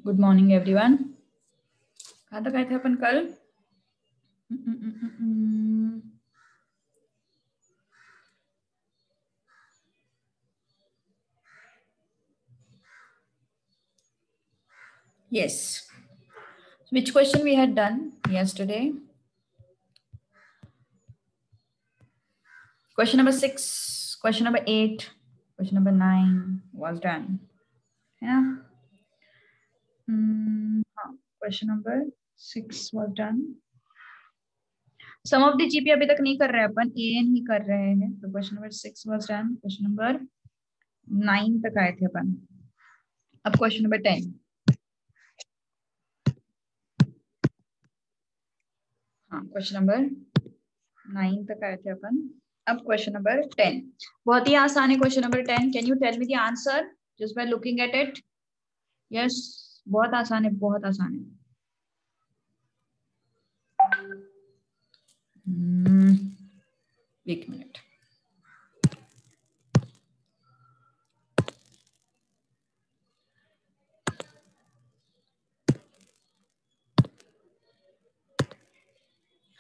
Good morning everyone. कहाँ तक आए थे अपन कल? Yes. Which question we had done yesterday? Question number 6, question number 8, question number 9 was done. है ना? हाँ, question number 6 was done. Some of the GP अभी तक नहीं कर रहे हैं अपन, AN ही कर रहे हैं. तो question number 6 was done. Question number 9 तक आए थे अपन. अब question number 10. हाँ, क्वेश्चन नंबर 9 तक आए थे अपन. अब क्वेश्चन नंबर 10. बहुत ही आसान है question number 10. Can you tell me the answer just by looking at it? Yes, बहुत आसान है, बहुत आसान है. एक मिनट.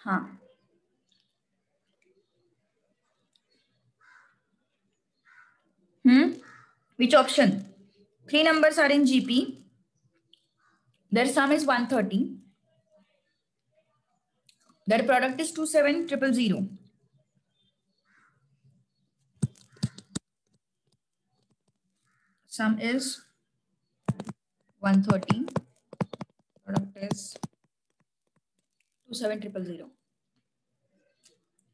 हाँ, which option? 3 numbers are in GP. Their sum is 130. Their product is 27000. Sum is 130. Product is 27000.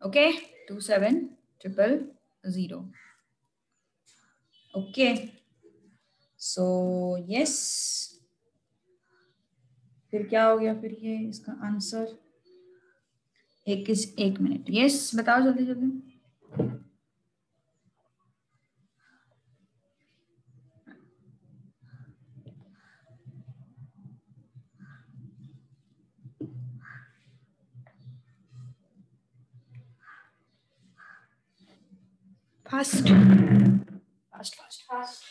Okay, 27000. Okay, so yes. फिर क्या हो गया? फिर ये इसका आंसर एक मिनट. यस, बताओ जल्दी जल्दी. Fast fast fast fast.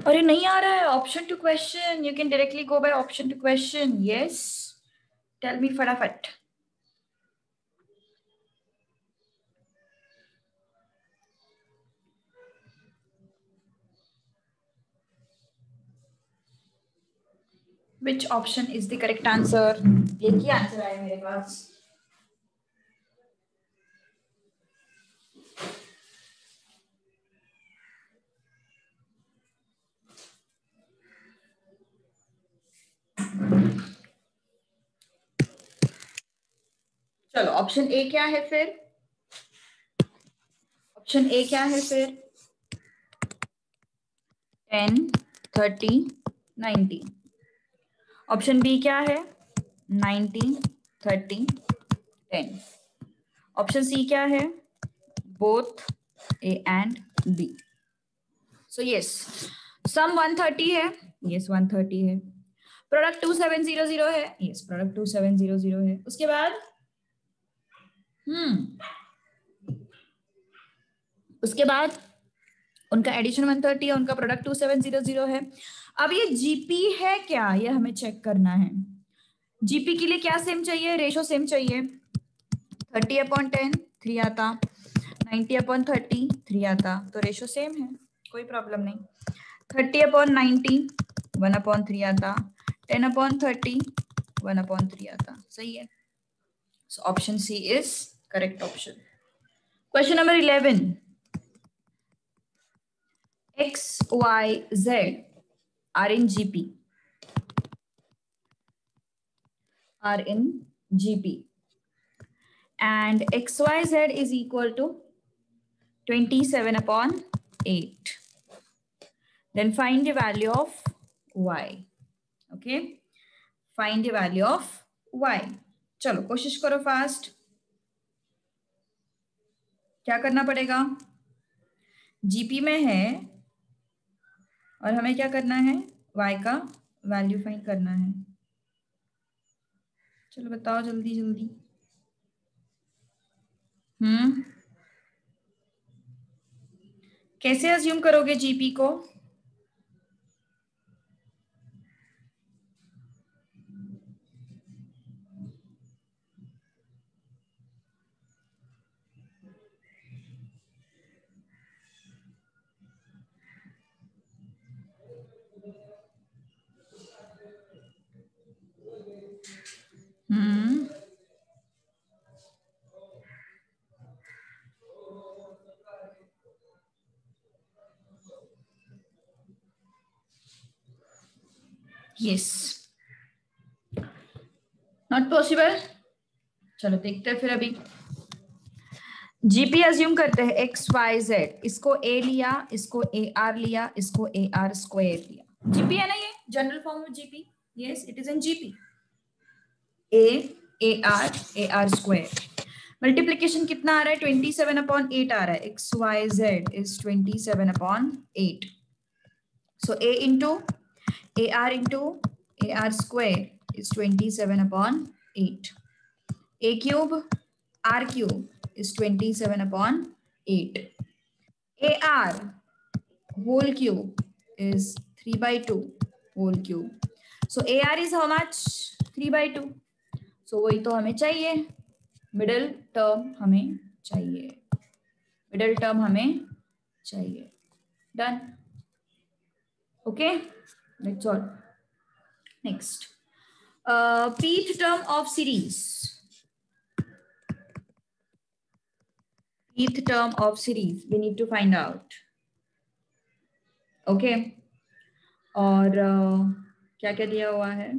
अरे नहीं आ रहा है option to question. You can directly go by option to question. Yes, tell me फटाफट. Which option is the correct answer? एक ही आंसर आया मेरे पास. चलो, ऑप्शन ए क्या है फिर? ऑप्शन ए क्या है फिर? 10, 30, 90. ऑप्शन बी क्या है? 90, 30, 10. ऑप्शन सी क्या है? Both A and B. So yes, sum 130 है. यस, 130 है. प्रोडक्ट 2700 है. यस, प्रोडक्ट 2700 है. उसके बाद उसके बाद उनका एडिशन 130 है, उनका प्रोडक्ट 2700 है. अब ये जीपी है क्या, ये हमें चेक करना है. जीपी के लिए क्या सेम चाहिए? रेशो सेम चाहिए. 30/10 3 आता, 90/30 3 आता, तो रेशो सेम है, कोई प्रॉब्लम नहीं. 30/90 1/3 आता, 10/30 1/3 आता. सही है. So option C is correct option. Question number 11. X, Y, Z are in GP. Are in GP. And XYZ is equal to 27/8. Then find the value of Y. Okay. Find the value of Y. चलो कोशिश करो fast. क्या करना पड़ेगा? GP में है और हमें क्या करना है, y का वैल्यू फाइंड करना है। चलो बताओ जल्दी जल्दी। कैसे अज्यूम करोगे जीपी को? Yes, not possible. चलो देखते हैं फिर। अभी जीपी अज्यूम करते हैं एक्स वाई जेड, इसको ए लिया, इसको ए आर लिया, इसको ए आर स्क्वायर लिया। जीपी है ना ये, general form of GP. Yes it is in GP. A are square. Multiplication कितना आ रहा है, 27/8 आ रहा है। X Y Z is 27/8। So A into A are square is 27/8। a cube r cube is 27/8. ar whole cube is 3/2 whole cube. So ar is how much? 3/2. So वही तो हमें चाहिए, मिडिल टर्म हमें चाहिए, मिडिल टर्म हमें चाहिए। Done. Okay, that's all. Next, pth term of series. Pth term of series we need to find out. Okay और क्या क्या दिया हुआ है,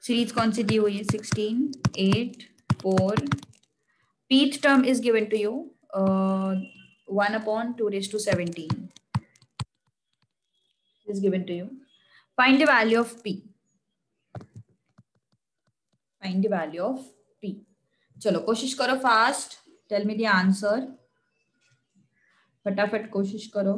सीरीज कौन सी दी हुई है, 16, 8, 4। pth term is given to you 1/2^17 is given to you. Find the value of p. Find the value of p. चलो कोशिश करो fast, tell me the answer, फटाफट कोशिश करो।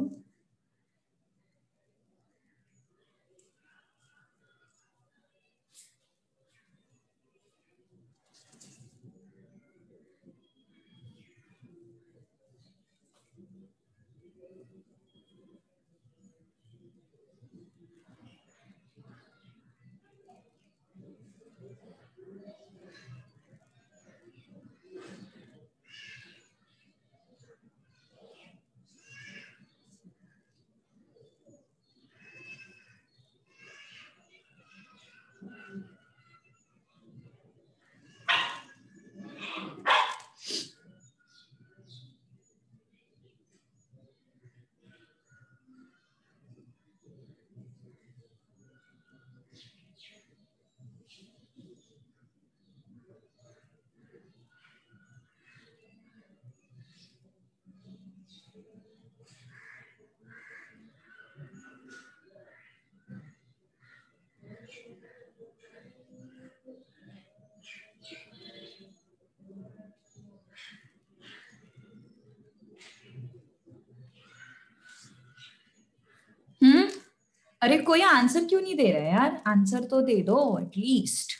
अरे कोई आंसर क्यों नहीं दे रहा है यार, आंसर तो दे दो एटलीस्ट।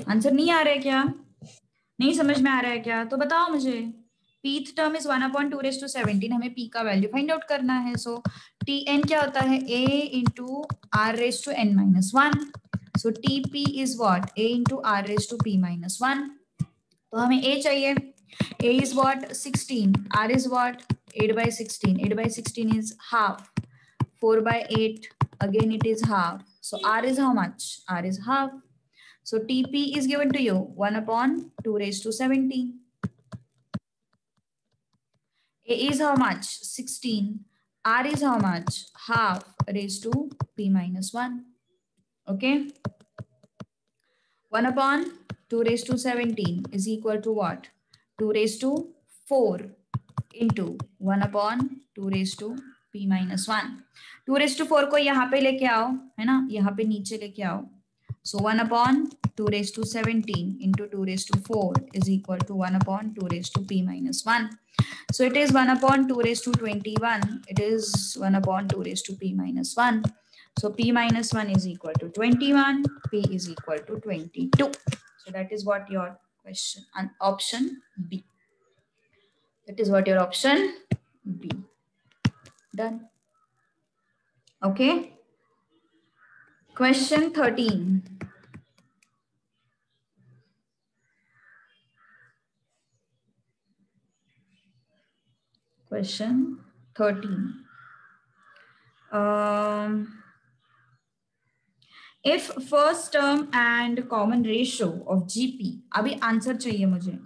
आंसर नहीं आ रहा है क्या, नहीं समझ में आ रहा है क्या, तो बताओ मुझे। pth टर्म इज 1/2^17, हमें p का वैल्यू फाइंड आउट करना है। सो tn क्या होता है, a into r⁻n−1। So tp is what, a into r⁻p−1। तो हमें a चाहिए, a is what 16, r is what 8/16, 8/16 is half, 4/8 again it is half. So r is how much, r is half. So TP is given to you 1/2^17. A is how much, 16. R is how much, half raised to p−1. Okay. 1/2^17 is equal to what, 2⁴ into 1/2⁻p−1। 2⁴ को यहाँ पे लेके आओ, है ना, यहाँ पे नीचे लेके आओ। So 1 upon 2 raised to 17 into 2 raised to 4 is equal to 1 upon 2 raised to p minus 1. So it is 1 upon 2 raised to 21. It is 1 upon 2 raised to p minus 1. So p minus 1 is equal to 21. P is equal to 22. So that is what your question, and option B. That is what your option B. Done. Okay. Question 13. Question 13. If first term and common ratio of GP, अभी answer चाहिए मुझे.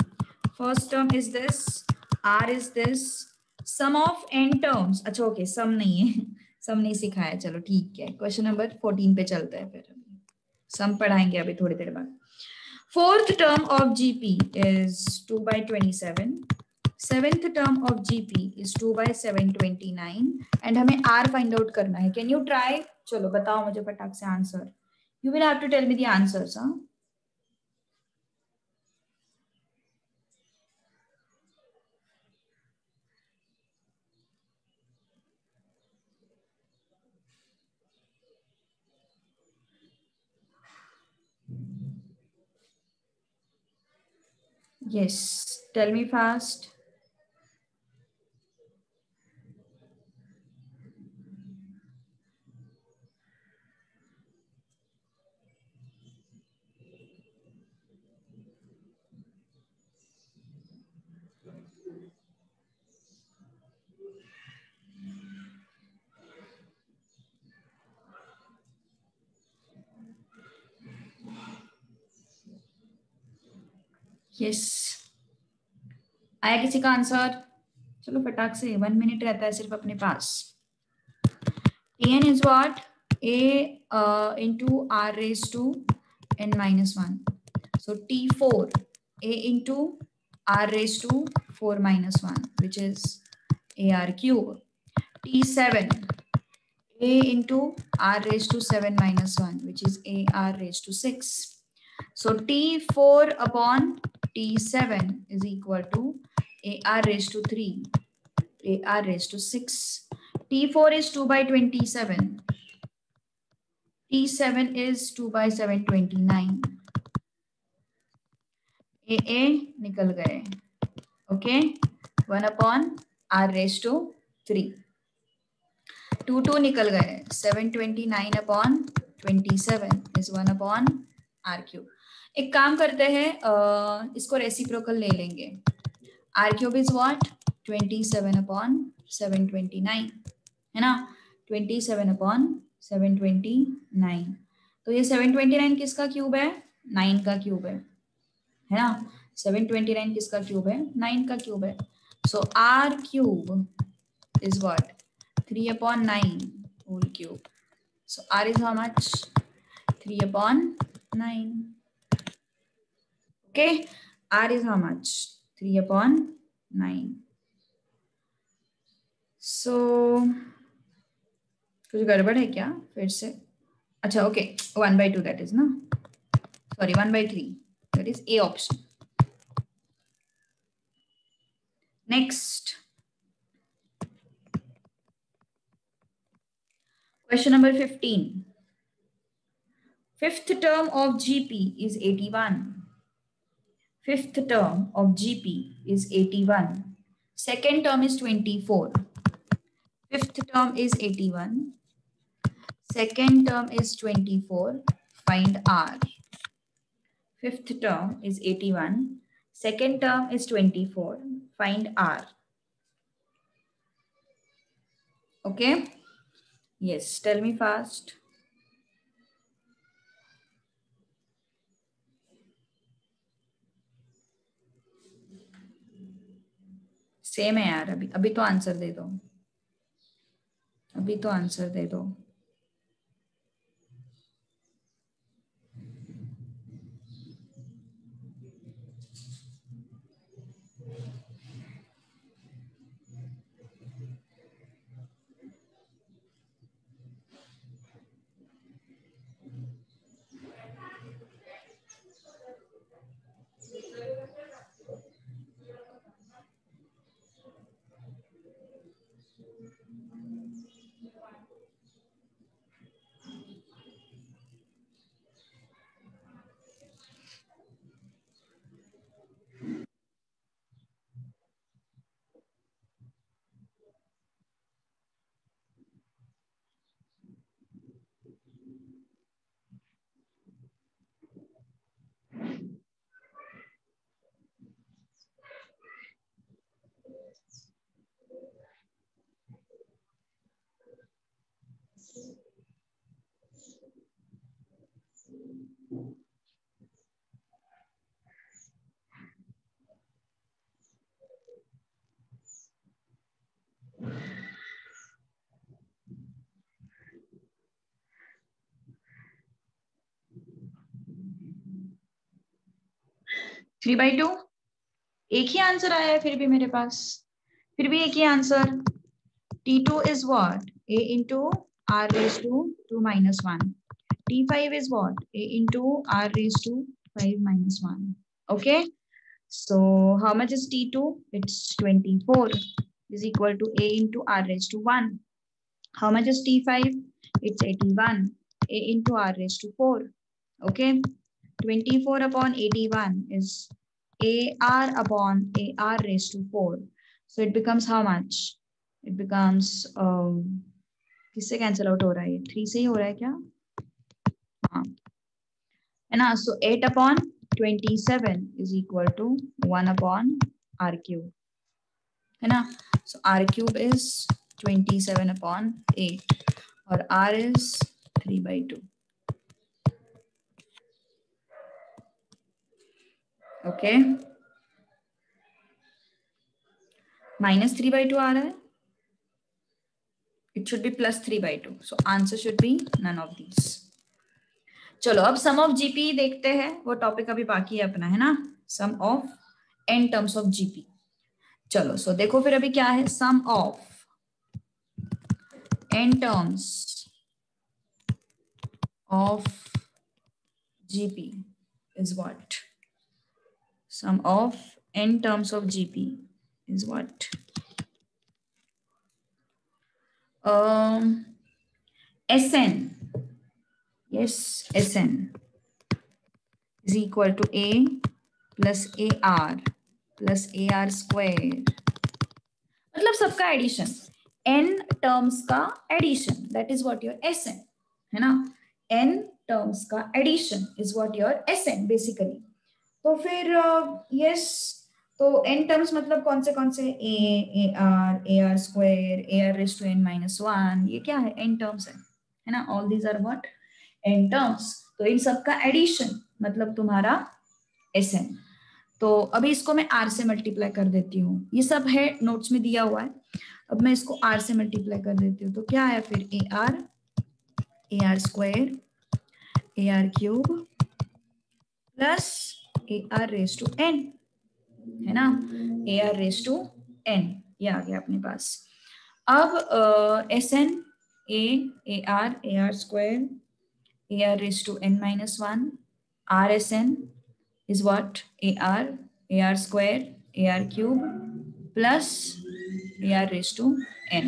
First term is this, R is this, sum of n terms. अच्छा okay, sum नहीं है, sum नहीं सिखाया, चलो ठीक है. क्वेश्चन नंबर 14 पे चलते हैं फिर. sum पढ़ाएंगे अभी थोड़ी देर बाद. Fourth term of GP is 2 by 27. Seventh term of GP is 2 by 729 and हमें R find out करना है. Can you try? चलो बताओ मुझे फटाक से answer. You will have to tell me the answers, huh? Yes, tell me fast. Yes. आया किसी का आंसर? चलो फटाक से, 1 मिनट रहता है सिर्फ अपने पास. An is what? A into R raised to n minus 1. So T4, A into R raised to 4 minus 1, which is AR cube. T7, A into R raised to 7 minus 1, which is AR raised to 6. So T4 upon T7 is equal to AR raised to 3, AR raised to 6. T4 is 2 by 27. T7 is 2 by 729. AA निकल गए. Okay. 1 upon R raised to 3. 2 निकल गए. 729 upon 27 is 1 upon R cube. एक काम करते हैं, इसको reciprocal ले लेंगे. R cube is what? 27 upon 729 है ना. 27 upon 729. तो ये 729 किसका क्यूब है? 9 का क्यूब है ना. 729 किसका क्यूब है? 9 का क्यूब है. सो R cube is what? 3 upon 9 whole cube. So R is how much? 3 upon 9. Okay. R is how much? 3 upon 9. So कुछ गड़बड़ है क्या फिर से? अच्छा ओके, 1 by 2 that is ना. Sorry, 1 by 3. That is A option. Next. Question number 15. Fifth term of GP is 81. Fifth term of GP is 81. Second term is 24. Fifth term is 81. Second term is 24. Find R. Fifth term is 81. Second term is 24. Find R. Okay? Yes, tell me fast. Same है यार. अभी तो answer दे दो. अभी तो answer दे दो. 3/2, एक ही आंसर आया है फिर भी मेरे पास, फिर भी एक ही answer. T2 is what? A into R raised to 2 minus 1. T5 is what? A into R raised to 5 minus 1. Okay. So how much is T2? It's 24 is equal to A into R raised to 1. How much is T5? It's 81. A into R raised to 4. Okay. 24 upon 81 is AR upon AR raised to 4. So it becomes how much? It becomes किससे cancel out हो रहा है? 3 से ही हो रहा है क्या? हाँ है ना. So 8 upon 27 is equal to 1 upon R cube, है ना. So R cube is 27 upon 8 और R is 3/2. Okay. minus 3/2 आ रहा है. It should be plus 3/2. So answer should be none of these. चलो अब सम ऑफ जीपी देखते हैं. वो टॉपिक अभी बाकी है अपना, है ना. Sum of n terms of GP. चलो सो देखो फिर अभी क्या है. Sum of n terms of GP is what? Sum of n terms of GP is what? Sn, yes, Sn is equal to A plus AR plus AR square. मतलब सबका addition, n terms का addition, that is what your Sn, है ना. n terms का addition is what your Sn basically. तो फिर yes, तो n terms मतलब कौन से A are square, A R raise to n minus 1, ये क्या है? n टर्म्स है ना. All these are what? n terms. तो इन सबका एडिशन मतलब तुम्हारा Sn. तो अभी इसको मैं r से मल्टीप्लाई कर देती हूँ. ये सब है नोट्स में दिया हुआ है. अब मैं इसको r से मल्टीप्लाई कर देती हूँ. तो क्या है फिर? A are square, A R cube plus A are raise to n, है ना. A are raise to n, ये आ गया अपने पास. अब Sn A are square, A R raise to n minus 1, R Sn is what? AR square, AR cube plus AR raised to n.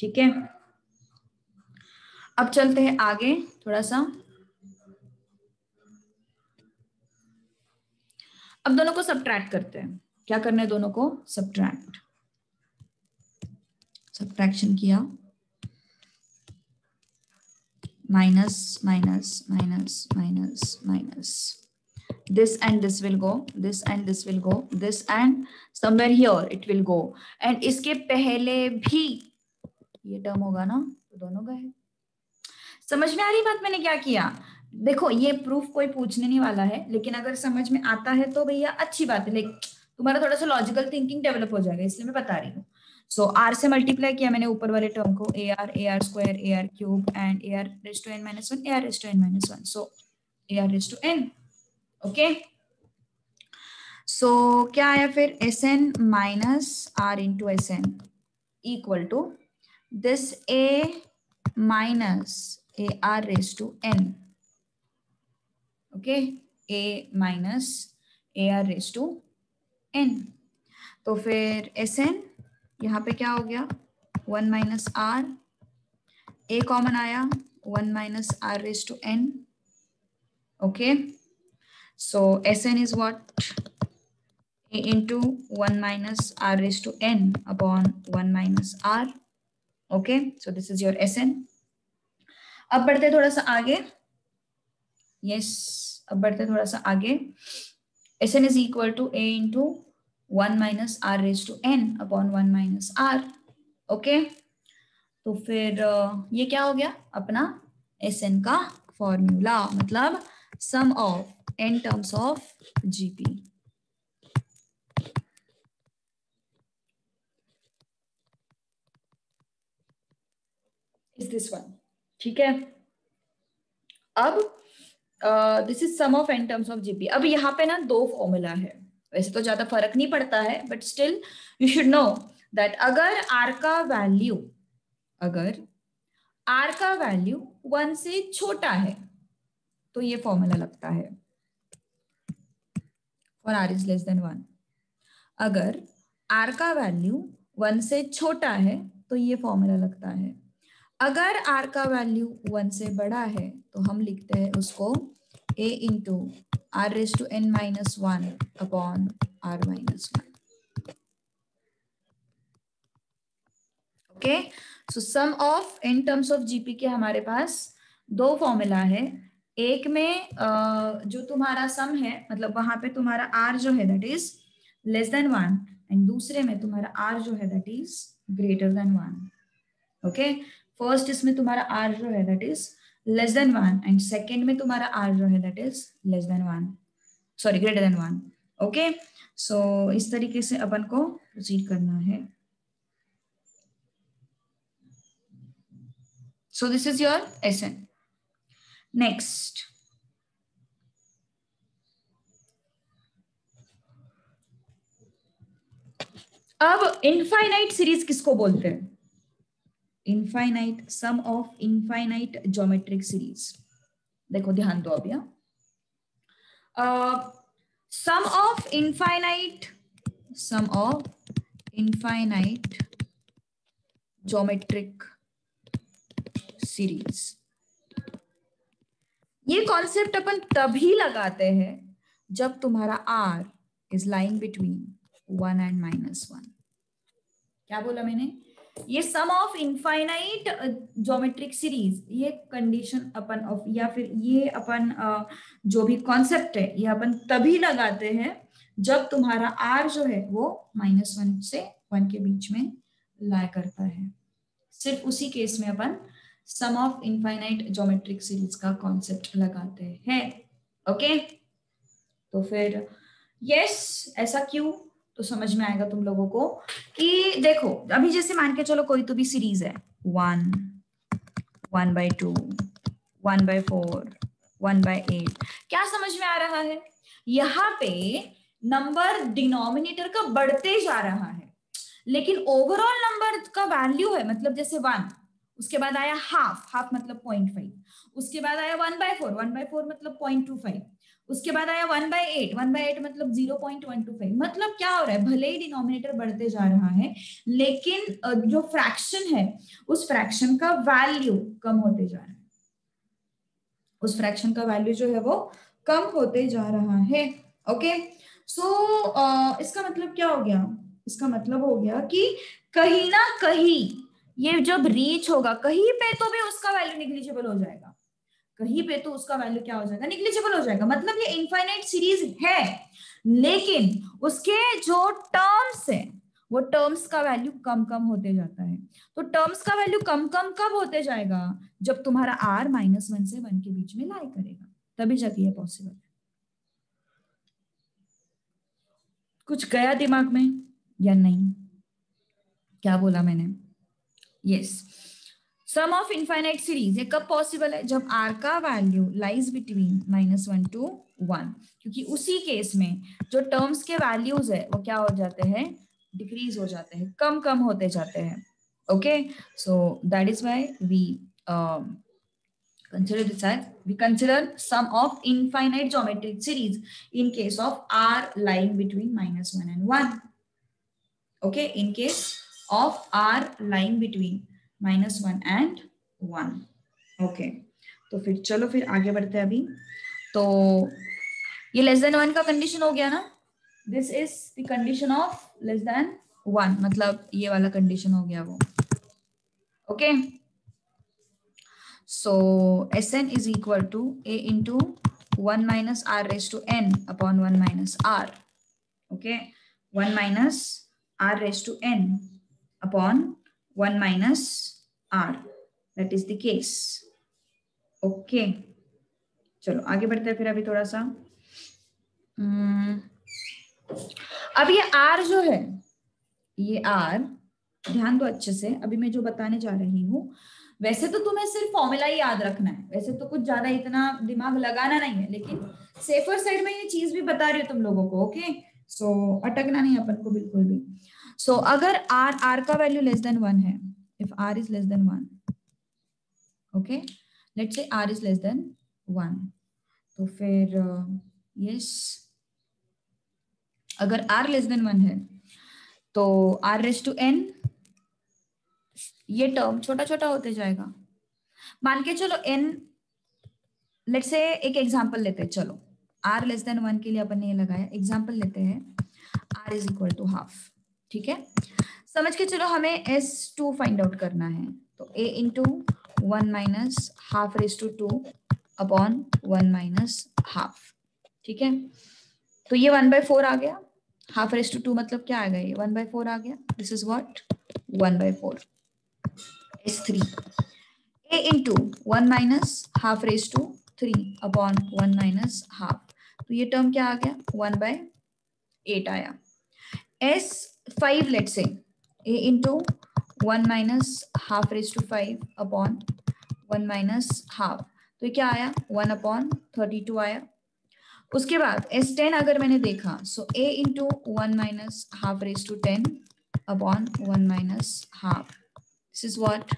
ठीक है. अब चलते हैं आगे थोड़ा सा. अब दोनों को सब्ट्रैक्ट करते हैं. क्या करना है? दोनों को सब्ट्रैक्ट. सब्ट्रैक्शन किया. Minus minus minus minus minus. This and this will go, this and this will go, this and somewhere here it will go. And इसके पहले भी ये टर्म होगा ना, तो दोनों गए. समझ में आ रही बात मैंने क्या किया? देखो ये प्रूफ कोई पूछने नहीं वाला है, लेकिन अगर समझ में आता है तो भैया अच्छी बात है. लाइक तुम्हारा थोड़ा सा लॉजिकल थिंकिंग डेवलप हो जाएगा, इसलिए मैं बता रही हूँ. सो आर से मल्टीप्लाई किया मैंने ऊपर वाले टर्म को, a are square, A R cube and a are raise to n minus 1, a are raise to n minus 1. So a are raise to n. Okay. So क्या आया फिर? Sn minus r into Sn equal to this a minus a are raise to n. Okay. a minus a are raise to n. तो फिर Sn यहाँ पे क्या हो गया? 1 माइनस आर, a कॉमन आया, 1 minus R raise to n. Okay. So Sn is what? a into 1 minus r raised to n upon 1 minus r. Okay, so this is your Sn. अब बढ़ते थोड़ा सा आगे. Yes, अब बढ़ते थोड़ा सा आगे. Sn is equal to a into 1 minus r raised to n upon 1 minus r. Okay, तो फिर ये क्या हो गया अपना Sn का फॉर्मूला, मतलब sum of n terms of GP is this one. ठीक है. अब this is sum of n terms of GP. अब यहाँ पे ना दो फॉर्मूला है, वैसे तो ज्यादा फर्क नहीं पड़ता है, but still you should know that अगर r का वैल्यू, अगर r का वैल्यू 1 से छोटा है तो ये फॉर्मूला लगता है, और r इज लेस देन 1। अगर r का वैल्यू 1 से छोटा है तो ये फॉर्मूला लगता है। अगर r का वैल्यू 1 से बड़ा है तो हम लिखते हैं उसको a into r raise to n minus 1 upon r minus 1। Okay, so sum of n terms of GP के हमारे पास दो फॉर्मूला है। एक में जो तुम्हारा सम है, मतलब वहां पे तुम्हारा r जो है that is less than 1, and दूसरे में तुम्हारा r जो है that is greater than 1। Okay, first इसमें तुम्हारा r जो है that is less than 1, and second में तुम्हारा r जो है that is less than 1, sorry greater than 1। Okay, so इस तरीके से अपन को प्रोसीड करना है। So this is your Sn. Next, अब इनफाइनाइट सीरीज किसको बोलते हैं? Infinite, sum of infinite geometric series. देखो ध्यान दो अभी, sum of infinite geometric series, ये कॉन्सेप्ट अपन तभी लगाते हैं जब तुम्हारा r is lying between 1 and -1। क्या बोला मैंने? ये sum of infinite geometric series, ये कंडीशन अपन ऑफ, या फिर ये अपन जो भी कॉन्सेप्ट है ये अपन तभी लगाते हैं जब तुम्हारा r जो है वो -1 से 1 के बीच में लाई करता है। सिर्फ उसी केस में अपन सम ऑफ इनफाइनाइट ज्योमेट्रिक सीरीज का कॉन्सेप्ट लगाते हैं। ओके, तो फिर यस, ऐसा क्यों, तो समझ में आएगा तुम लोगों को कि देखो अभी जैसे मान के चलो कोई तो भी सीरीज है 1, 1/2, 1/4, 1/8, क्या समझ में आ रहा है? यहाँ पे नंबर डिनोमिनेटर का बढ़ते जा रहा है, लेकिन ओवरऑल नंबर का वैल्यू है, मतलब जैसे 1, उसके बाद आया हाफ मतलब 0.5, उसके बाद आया 1/4, 1/4 मतलब 0.25, उसके बाद आया 1/8, 1/8 मतलब 0.125। मतलब क्या हो रहा है, भले ही डिनोमिनेटर बढ़ते जा रहा है लेकिन जो फ्रैक्शन है उस फ्रैक्शन का वैल्यू कम होते जा रहा है, उस फ्रैक्शन का वैल्यू जो है वो कम होते जा रहा है। ओके, सो इसका मतलब क्या हो गया? इसका मतलब हो गया कि कहीं ना कहीं ये जब रीच होगा कहीं पे तो भी उसका वैल्यू निग्लिजिबल हो जाएगा, कहीं पे तो उसका वैल्यू क्या हो जाएगा, निग्लिजिबल हो जाएगा। मतलब ये इनफाइनाइट सीरीज है लेकिन उसके जो टर्म्स है वो टर्म्स का वैल्यू कम कम होते जाता है। तो टर्म्स का वैल्यू कम कम कब होते जाएगा? जब तुम्हारा r -1 से 1 के बीच में लाई करेगा, तभी जाके ये पॉसिबल है। कुछ गया दिमाग में या नहीं? क्या बोला मैंने? Yes, sum of infinite series ये कब पॉसिबल है? जब r का वैल्यू लाइज बिटवीन -1 to 1, क्योंकि उसी केस में जो टर्म्स के वैल्यूज है वो क्या हो जाते हैं, डिक्रीज हो जाते हैं, कम कम होते जाते हैं। Okay, so that is why we consider this as, we consider sum of infinite geometric series in case of r lying between -1 and 1. Okay, in case of r lying between -1 and 1. Okay, तो फिर चलो फिर आगे बढ़ते हैं अभी। तो ये लेस देन 1 का कंडीशन हो गया ना, this is the condition of less than 1, मतलब ये वाला कंडीशन हो गया वो। Okay, so Sn is equal to a into 1 minus r raised to n upon 1 minus r. Okay, 1 minus r raised to n upon 1 minus r. That is the case. Okay, चलो आगे बढ़ते हैं फिर अभी थोड़ा सा। अब ये r जो है, ये r ध्यान दो अच्छे से, अभी मैं जो बताने जा रही हूँ वैसे तो तुम्हें सिर्फ फॉर्मूला ही याद रखना है, वैसे तो कुछ ज्यादा इतना दिमाग लगाना नहीं है, लेकिन सेफर साइड में ये चीज भी बता रही हूँ तुम लोगों को। ओके, सो अटकना नहीं अपन को बिल्कुल भी। सो अगर आर का वैल्यू लेस देन 1 है, if R is less than 1, okay, let's say R is less than 1, तो फिर यस, अगर आर लेस देन 1 है तो आर रेस टू एन, ये टर्म छोटा छोटा होते जाएगा। मान के चलो एन, लेट्स से एक एग्जांपल लेते हैं, चलो आर लेस देन 1 के लिए अपन ने ये लगाया, एग्जांपल लेते हैं R is equal to half, ठीक है। समझ के चलो हमें S2 फाइंड आउट करना है, तो a into 1 minus half raise to 2 upon 1 minus half, ठीक है। तो ये 1/4 आ गया, हाफ रेस टू 2 मतलब क्या आ गया, ये 1/4 आ गया, this is what 1/4। S3 a into 1 minus half raise to 3 upon 1 minus half, तो ये टर्म क्या आ गया 1/8 आया। S5 let's say a into 1 minus half raise to 5 upon 1 minus half, तो ये क्या आया 1/32 आया। उसके बाद S10 अगर मैंने देखा, so a into 1 minus half raise to 10 upon 1 minus half, this is what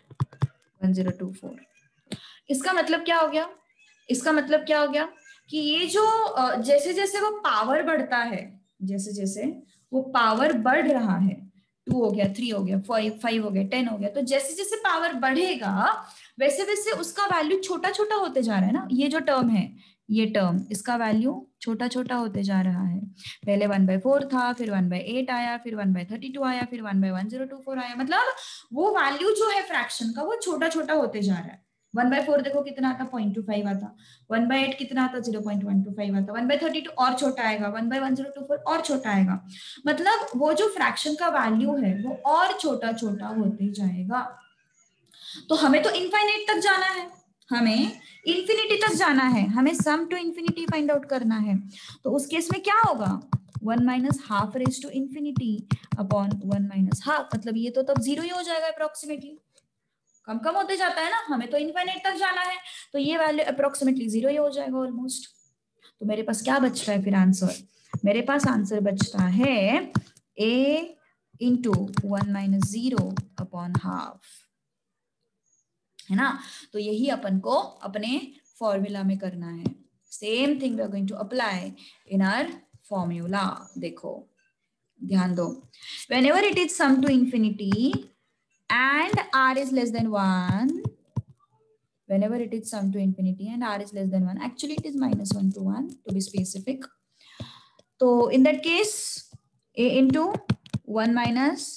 1024। इसका मतलब क्या हो गया, इसका मतलब क्या हो गया कि ये जो जैसे जैसे वो पावर बढ़ता है, जैसे जैसे वो पावर बढ़ रहा है, 2 हो गया, 3 हो गया, 5 हो गया, 10 हो गया, तो जैसे जैसे पावर बढ़ेगा वैसे वैसे उसका वैल्यू छोटा छोटा होते जा रहा है ना। ये जो टर्म है, ये टर्म, इसका वैल्यू छोटा छोटा होते जा रहा है। पहले 1/4 था, फिर 1/8 आया, फिर 1/32 आया, फिर 1/1024 आया, मतलब वो वैल्यू जो है फ्रैक्शन का वो छोटा छोटा होते जा रहा है। 1/4 देखो कितना आता 0.25 आता, 1/8 कितना आता 0.125 आता, 1/32 और छोटा आएगा, 1/1024 और छोटा आएगा, मतलब वो जो फ्रैक्शन का वैल्यू है वो और छोटा छोटा होते जाएगा। तो हमें तो इनफाइनाइट तक जाना है, हमें इंफिनिटी तक जाना है, हमें sum to infinity find out करना है। तो उस केस में क्या होगा 1 minus half raise to infinity upon 1 minus half, मतलब ये तो तब जीरो ही हो जाएगा अप्रोक्सीमेटली, कम कम होते जाता है ना, हमें तो इनफाइनाइट तक जाना है, तो ये वैल्यू अप्रोक्सीमेटली जीरो ही हो जाएगा ऑलमोस्ट। तो मेरे पास क्या बचता है फिर आंसर, मेरे पास आंसर बचता है a into 1 minus 0 upon half, है ना। तो यही अपन को अपने फॉर्मूला में करना है, same thing we are going to apply in our formula. देखो ध्यान दो, whenever it is sum to infinity and r is less than 1, whenever it is sum to infinity and r is less than 1, actually it is -1 to 1 to be specific, so in that case a into 1 minus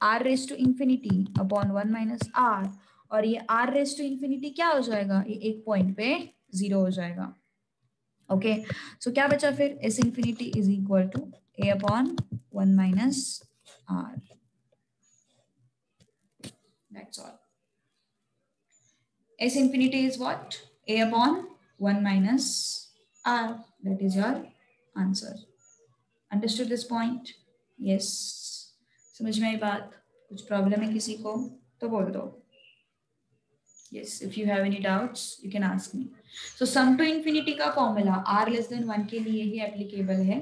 r raised to infinity upon 1 minus r, और ये r raised to infinity क्या हो जाएगा, ये एक point पे 0 हो जाएगा। ओके, सो क्या बचा फिर, s infinity is equal to a upon 1 minus r, that's all. S infinity is what, a upon 1 minus r, that is your answer. Understood this point? Yes. समझ में आई बात, कुछ प्रॉब्लम है किसी को तो बोल दो। Yes, if you have any doubts you can ask me. So sum to infinity का फॉर्मूला r less than 1 के लिए ही एप्लीकेबल है,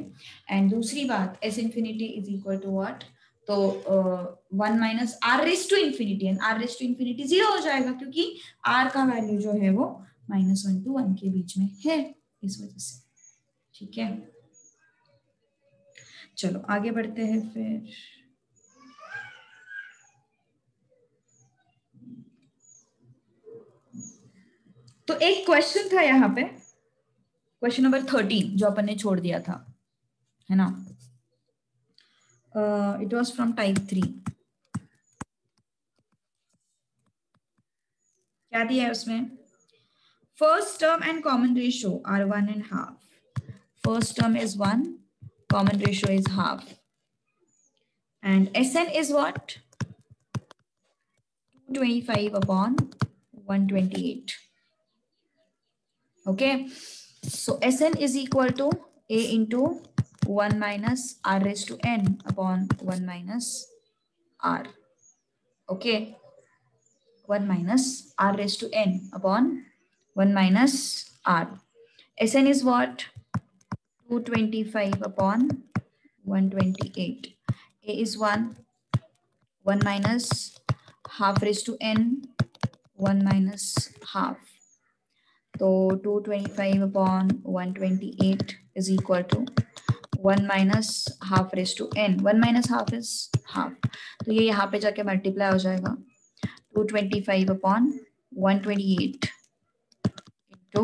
एंड दूसरी बात s infinity is equal to what, तो 1 minus r raise to infinity, and r raise to infinity 0 हो जाएगा क्योंकि r का वैल्यू जो है वो -1 to 1 के बीच में है, इस वजह से। ठीक है, चलो आगे बढ़ते हैं फिर। तो एक क्वेश्चन था यहाँ पे, क्वेश्चन नंबर 13 जो अपन ने छोड़ दिया था, है ना, इट वाज फ्रॉम टाइप 3। क्या दिया है उसमें, first term and common ratio are 1.5, first term is 1, common ratio is half, and Sn is what, 225 upon 128. Okay, so Sn is equal to a into 1 minus r raised to n upon 1 minus r. Okay, 1 minus r raised to n upon 1 minus r. Sn is what? 225 upon 128. A is 1 minus half raised to n 1 minus half. So 225 upon 128 is equal to 1 minus half raised to n. 1 minus half is half. तो ये यहाँ पे जाके multiply हो जाएगा 225 upon 128 into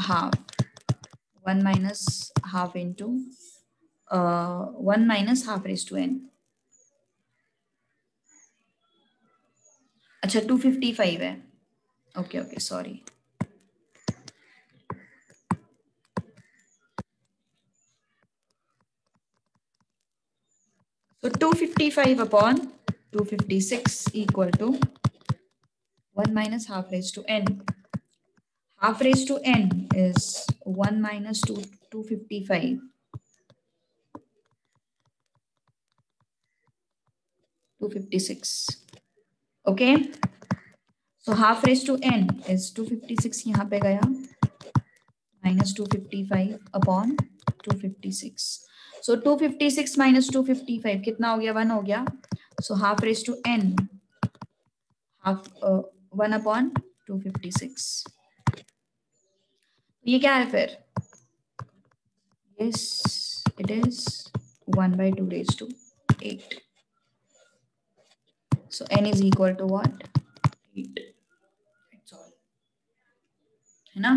half. 1 minus half into 1 minus half raised to n. अच्छा 255 है. Okay okay sorry. So 255 upon 256 equal to 1 minus half raised to n. Half raised to n is 1 minus 255. 256. Okay. So half raised to n is 256 यहाँ पे गया minus 255 upon 256. So 256 minus 255 कितना हो गया? 1 हो गया. So half raised to n half 1 upon 256. ये क्या है फिर? Yes, it is 1 by 2 raised to 8. So n is equal to what? 8. That's all. है ना?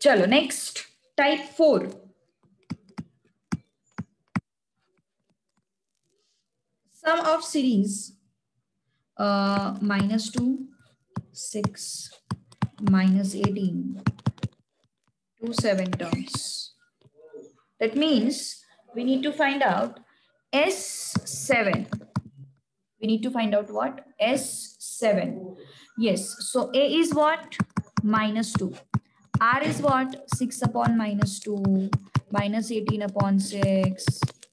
चलो next type 4. Sum of series minus 2, 6, minus 18 to 7 terms. That means we need to find out S7. We need to find out what? S7. Yes. So A is what? Minus 2. R is what? 6 upon minus 2, minus 18 upon 6.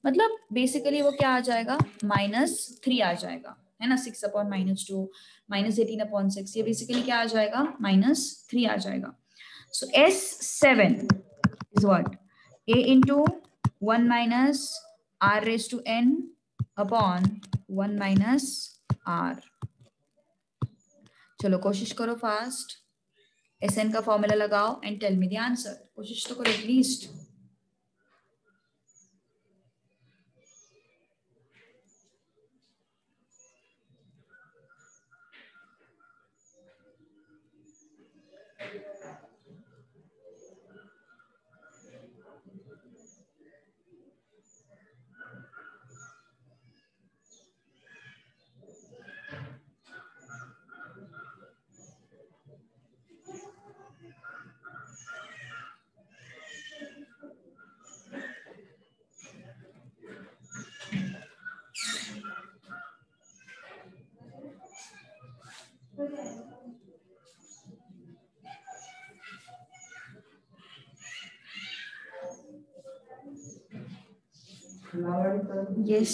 मतलब basically वो क्या आ जाएगा? -3 आ जाएगा, है ना? 6 upon minus 2, minus 18 upon 6. ये basically क्या आ जाएगा? -3 आ जाएगा. So S7 is what? A into 1 minus r raised to n upon 1 minus r. चलो कोशिश करो फास्ट. Sn का फॉर्मूला लगाओ and tell me the answer. कोशिश तो करो at least. Yes.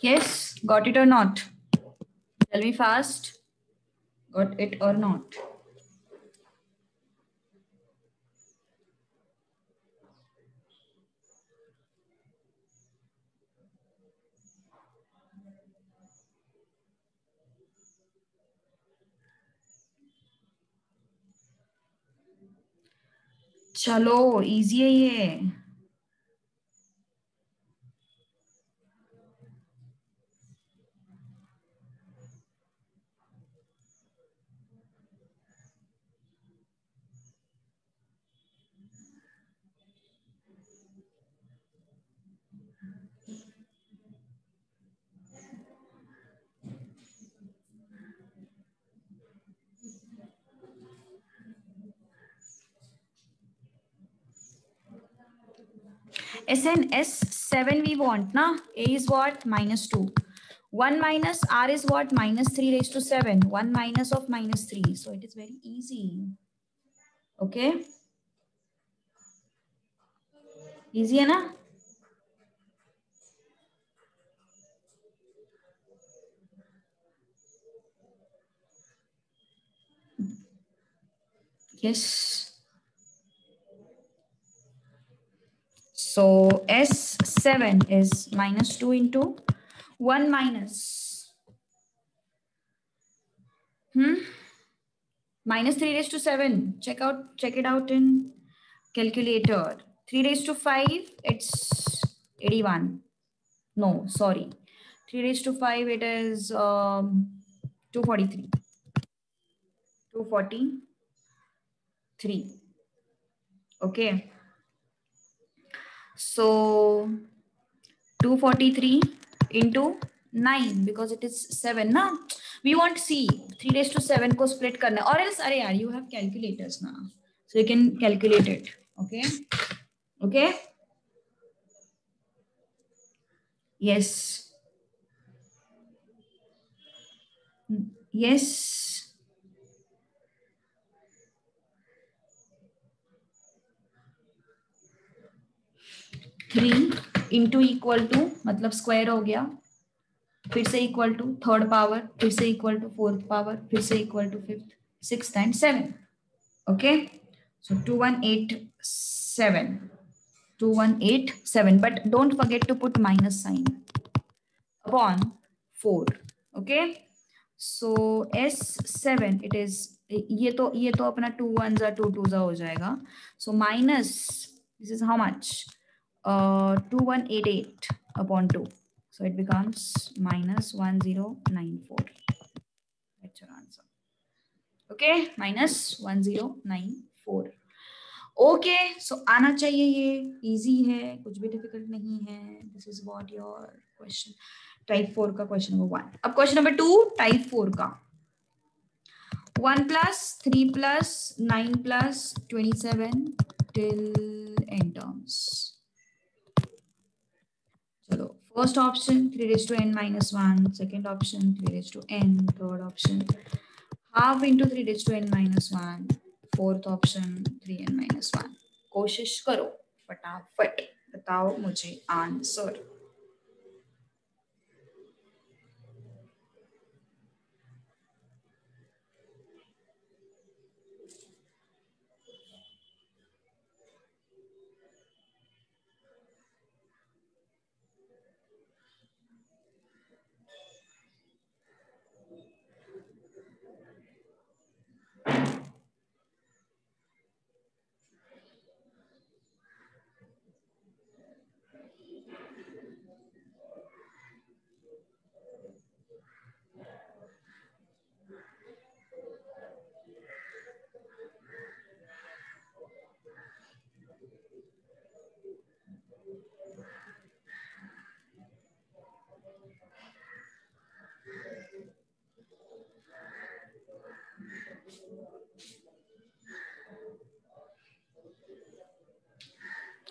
Yes, got it or not? Tell me fast. Got it or not? चलो इजी है ये. Sn S7 we want na. A is what? -2. 1 minus R is what? -3 raised to 7. 1 minus of -3. So it is very easy. Okay. Easy है ना? Yes. So S7 is -2 into 1 minus. -3 raised to 7. Check it out in calculator. 3 raised to 5, it's 81. No, sorry. 3 raised to 5, it is 243. 243. Okay. So 243 into 9 because it is 7 na. We want C. 3 raised to 7 को split करना or else अरे यार you have calculators now, so you can calculate it. Okay. Okay. Yes. Yes. 3 into equal to मतलब square हो गया, फिर से equal to third power, फिर से इक्वल टू फोर्थ पावर, फिर से equal to fifth, sixth and seven. Okay. So 2187. 2187. But don't forget to put minus sign upon 4. Okay. So S7 it is, ये तो अपना 2 1s are 2 2s हो जाएगा. So minus, this is how much? 2188 upon 2. So it becomes -1094. That's your answer. Okay, -1094. Okay. सो आना चाहिए, ये easy है, कुछ भी डिफिकल्ट नहीं है. This is what your question type 4 का क्वेश्चन नंबर 1. अब क्वेश्चन नंबर 2 टाइप 4 का. 1 plus 3 plus 9 plus 27 till n terms. चलो, first option 3 raised to n minus 1, second option 3 raised to n, third option half into 3 raised to n minus 1, fourth option 3n minus 1. कोशिश करो, फटाफट बताओ मुझे answer.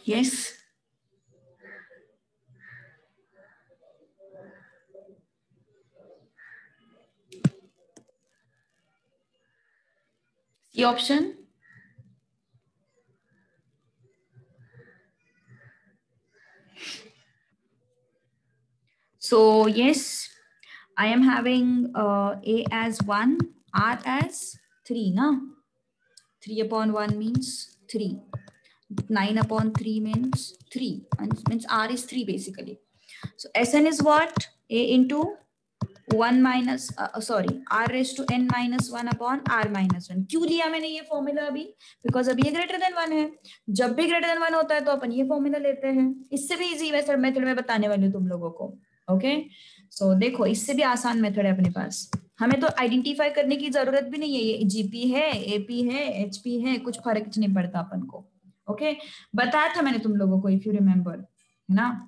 Yes. C option. So yes, I am having a as 1, r as 3 na. 3 upon 1 means 3. 9 upon 3 means 3, and means r is 3 basically. So Sn is what? A into 1 minus sorry, r raised to n minus 1 upon r minus 1. क्यों लिया मैंने ये formula अभी? Because अभी ये greater than 1 है. जब भी ग्रेटर देन 1 होता है तो अपन ये फॉर्मूला लेते हैं. इससे भी इजी मेथड में बताने वाली हूँ तुम लोगों को. ओके, सो देखो इससे भी आसान मेथड है अपने पास. हमें तो आइडेंटिफाई करने की जरूरत भी नहीं है. ये जीपी है, एपी है, एचपी है, कुछ फर्क नहीं पड़ता अपन को. ओके, बताया था मैंने तुम लोगों को, इफ यू रिमेम्बर, है ना.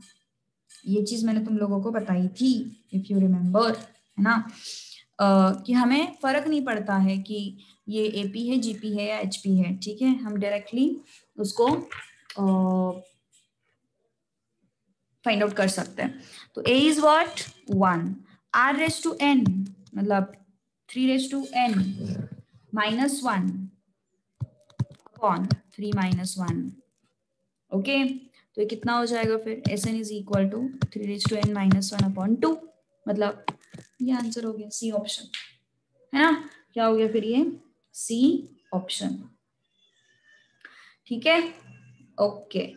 ये चीज मैंने तुम लोगों को बताई थी, इफ यू रिमेम्बर, है ना. कि हमें फर्क नहीं पड़ता है कि ये एपी है, जीपी है या एचपी है. ठीक है, हम डायरेक्टली उसको फाइंड आउट कर सकते हैं. तो a is what 1, r raise to n मतलब 3 raise to n minus 1 upon 3 minus 1. Okay, तो ये कितना हो जाएगा फिर? Sn is equal to 3 raise to n minus 1 upon 2. मतलब ये आंसर हो गया, सी ऑप्शन, है ना. क्या हो गया फिर? ये सी ऑप्शन. ठीक है, ओके,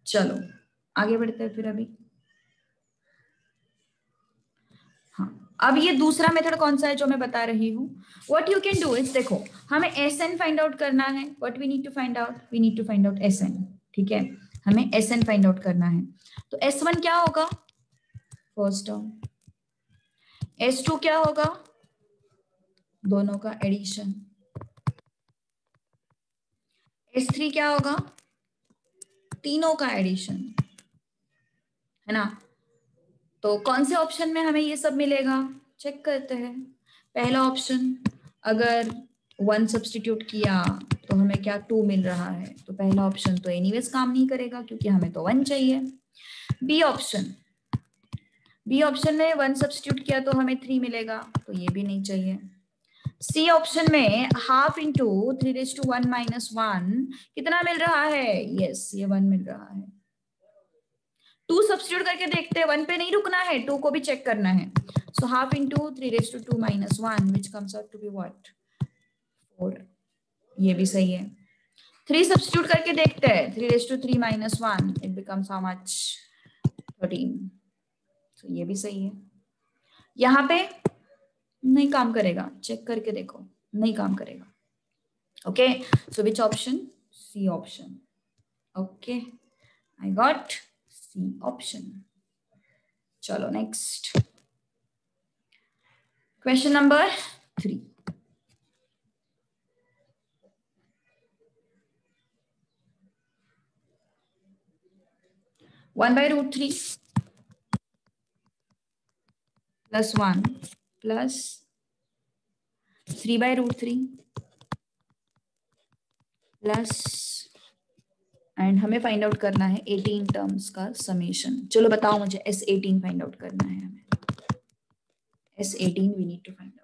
चलो आगे बढ़ते हैं फिर. अभी हाँ, अब ये दूसरा मेथड कौन सा है जो मैं बता रही हूँ? What you can do is, देखो हमें Sn फाइंड आउट करना है. What we need to find out? We need to find out Sn. ठीक है, हमें Sn फाइंड आउट करना है. तो S1 क्या होगा? First term. S2 क्या होगा? दोनों का एडिशन. S3 क्या होगा? तीनों का एडिशन, है ना. तो कौन से ऑप्शन में हमें ये सब मिलेगा? चेक करते हैं. पहला ऑप्शन, अगर 1 सब्स्टिट्यूट किया तो हमें क्या 2 मिल रहा है. तो पहला ऑप्शन तो एनीवेज काम नहीं करेगा क्योंकि हमें तो 1 चाहिए. बी ऑप्शन, बी ऑप्शन में 1 सब्स्टिट्यूट किया तो हमें 3 मिलेगा, तो ये भी नहीं चाहिए. सी ऑप्शन में half into 3 raise to 1 minus 1 कितना मिल रहा है? यस, ये 1 मिल रहा है. 2 सब्स्टिट्यूट करके देखते हैं. 1 पे नहीं रुकना है, 2 को भी चेक करना है. So half into 3 raise to 2 minus 1 which comes out to be what? 4. ये भी सही है. 3 सब्स्टिट्यूट करके देखते हैं. 3 raise to 3 minus 1 it becomes how much? 13. तो ये भी सही है. यहाँ पे नहीं काम करेगा, चेक करके देखो, नहीं काम करेगा. Okay, so which option? C option. Okay, I got C option. चलो next question number 3. 1 by root 3 plus 1 plus 3 by root 3 plus, and हमें फाइंड आउट करना है 18 टर्म्स का समेशन. चलो बताओ मुझे, S18 फाइंड आउट करना है हमें. S18 we need to find out.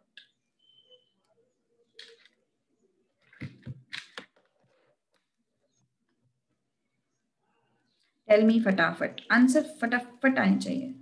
Tell me फटाफट, आंसर फटाफट आने चाहिए.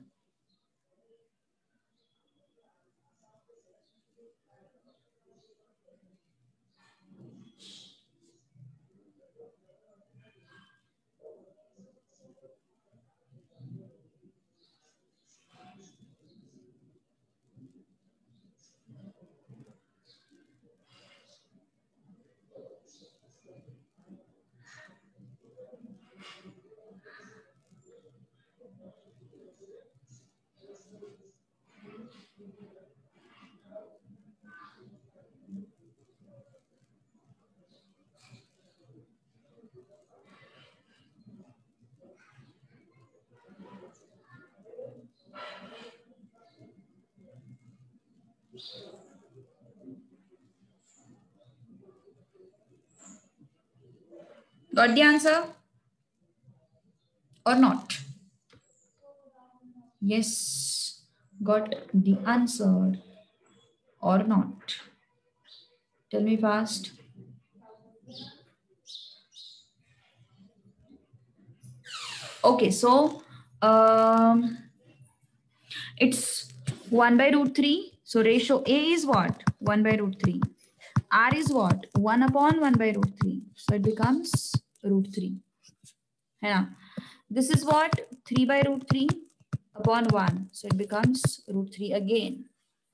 Got the answer or not? Yes, got the answer or not? Tell me fast. Okay, so It's 1 by root 3. So ratio A is what? 1 by root 3. R is what? 1 upon 1 by root 3. So it becomes root 3. है ना? This is what? 3 by root 3 upon 1. So it becomes root 3 again.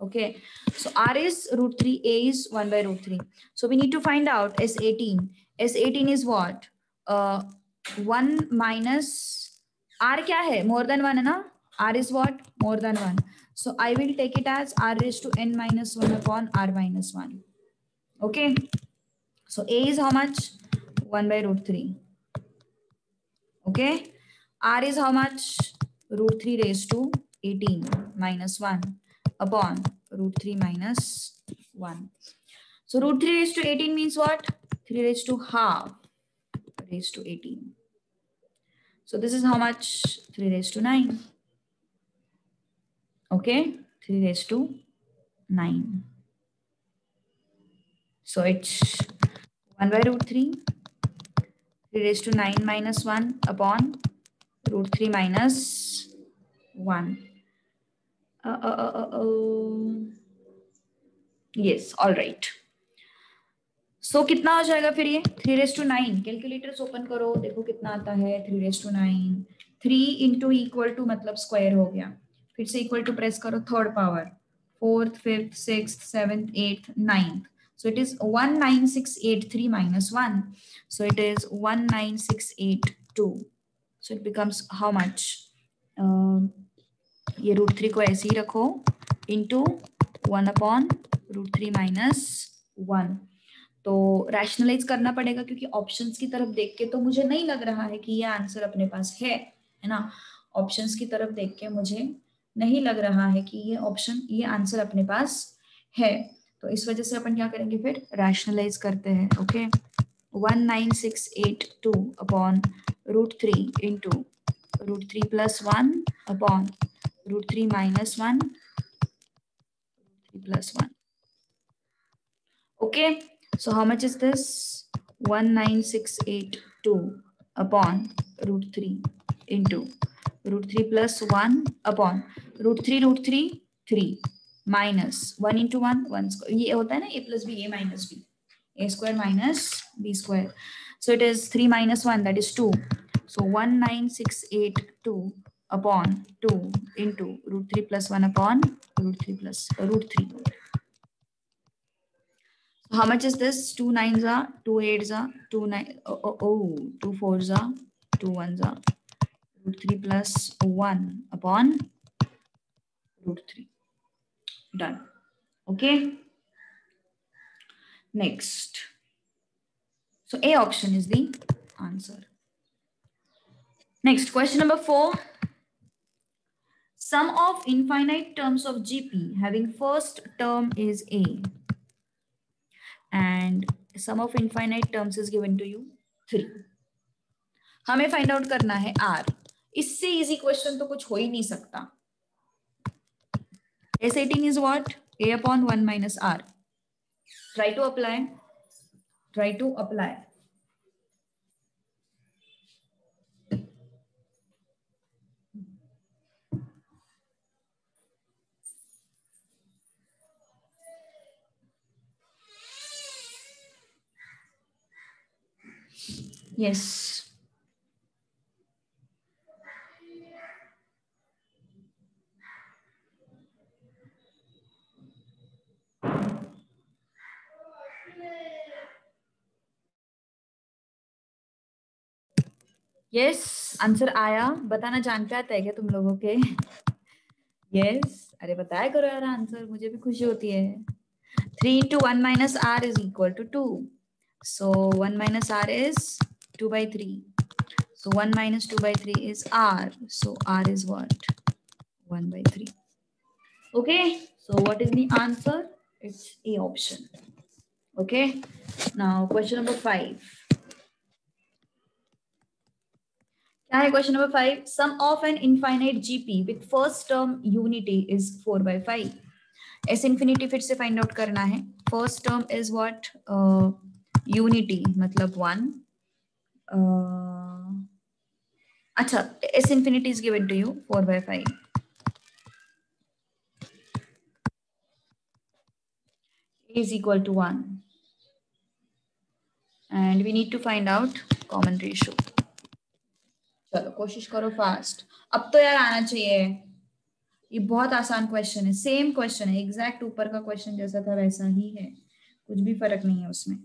Okay. So R is root 3. A is 1 by root 3. So we need to find out S18. S18 is what? 1 minus R क्या है? More than 1 है ना? R is what? More than 1. So I will take it as R raised to n minus 1 upon R minus 1. Okay. So A is how much? 1 by root 3. Okay. R is how much? Root 3 raised to 18 minus 1 upon root 3 minus 1. So root 3 raised to 18 means what? 3 raised to half raised to 18. So this is how much? 3 raised to 9. Okay. 3 raised to 9. So it's 1 by root 3. 3 raised to 9 minus 1 upon root 3 minus 1. Yes, all right. So कितना हो जाएगा फिर ये 3 raised to 9. Calculators open करो, देखो कितना आता है 3 raised to 9. 3 into equal to मतलब स्क्वायर हो गया. फिर से इक्वल टू प्रेस करो, third power, 4th 5th 6th 7th 8th 9th. So it is 19683 minus 1. So it is 19682. So it becomes how much? ये रूट 3 को ऐसे ही रखो इंटू 1 अपॉन रूट 3 माइनस 1. तो रैशनलाइज करना पड़ेगा क्योंकि ऑप्शंस की तरफ देख के तो मुझे नहीं लग रहा है कि ये आंसर अपने पास है ना. ऑप्शंस की तरफ देख के मुझे नहीं लग रहा है कि ये आंसर अपने पास है. तो इस वजह से अपन क्या करेंगे, फिर रैशनलाइज करते हैं. Okay. 19682 upon root 3 into root 3 plus 1 upon root 3 minus 1 plus 1. Okay, so how much is this? 19682 upon root 3 into root 3 plus 1 upon root 3 3 minus 1 into 1 1 square. ये होता है ना a plus b, a minus b, a square minus b square. So it is 3 minus 1, that is 2. So 19682 upon 2 into root 3 plus 1 upon root 3 plus root 3. So how much is this? 2 9s are 2 8s are 2 9 2 4s are 2 1s are root 3 plus 1 upon root 3. Done. Okay. Next. So A option is the answer. Next, question number 4. Sum of infinite terms of GP having first term is A and sum of infinite terms is given to you 3. हमें find out करना है R. इससे easy question तो कुछ हो ही नहीं सकता. S18 is what? A upon 1 minus R. Try to apply. Try to apply. Yes. Yes, answer आया. बताना जान पे आता है क्या तुम लोगों के? यस, अरे बताया करो यार आंसर, मुझे भी खुशी होती है. 3 into 1 minus R is equal to 2. So 1 minus R is 2 by 3. So 1 minus 2 by 3 is R. So R is what? 1 by 3. Okay, so what is the answer? It's A option. Okay, now question number 5. क्या है question number 5? Sum of an infinite GP with first term unity is 4 by 5. S infinity फिर से find out करना है. First term is what? Unity मतलब 1. अच्छा, S infinity is given to you 4 by 5. is equal to 1 and we need to find out common ratio. चलो कोशिश करो fast, अब तो यार आना चाहिए। ये बहुत आसान क्वेश्चन है, सेम क्वेश्चन है, एग्जैक्ट ऊपर का क्वेश्चन जैसा था वैसा ही है, कुछ भी फर्क नहीं है उसमें।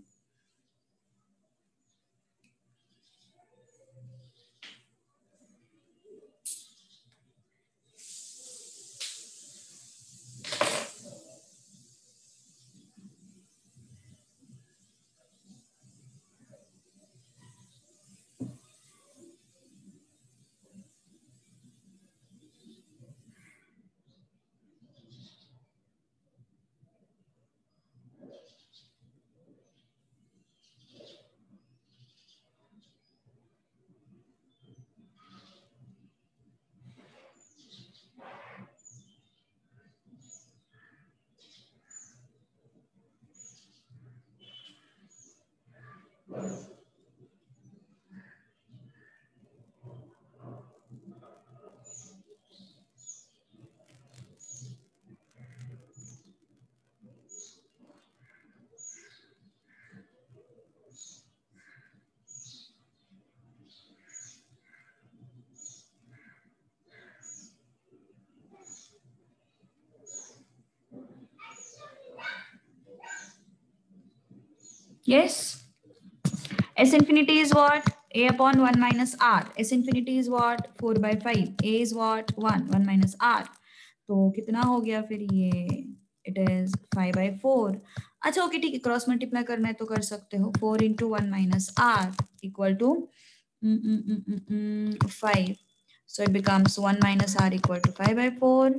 Yes, S infinity is what? A upon 1 minus R. S infinity is what? 4 by 5. A is what? 1 minus R. तो कितना हो गया फिर ये? It is 5 by 4. अच्छा ओके ठीक है, क्रॉस मल्टीप्लाई करना है तो कर सकते हो। 4 into 1 minus R equal to 5. So it becomes 1 minus R equal to 5 by 4.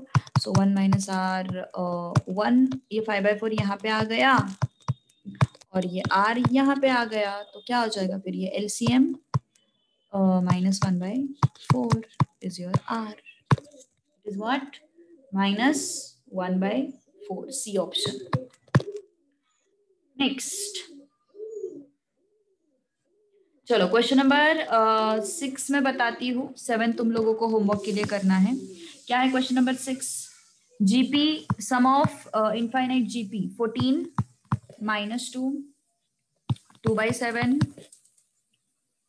So 1 minus R 1, ये 5 by 4 यहाँ पे आ गया और ये R यहाँ पे आ गया, तो क्या हो जाएगा फिर ये LCM -1/4 is your R. It is what? -1/4. C option. Next. चलो क्वेश्चन नंबर 6 में बताती हूँ, 7 तुम लोगों को होमवर्क के लिए करना है। क्या है question number 6? GP sum of infinite GP 14 -2 2/7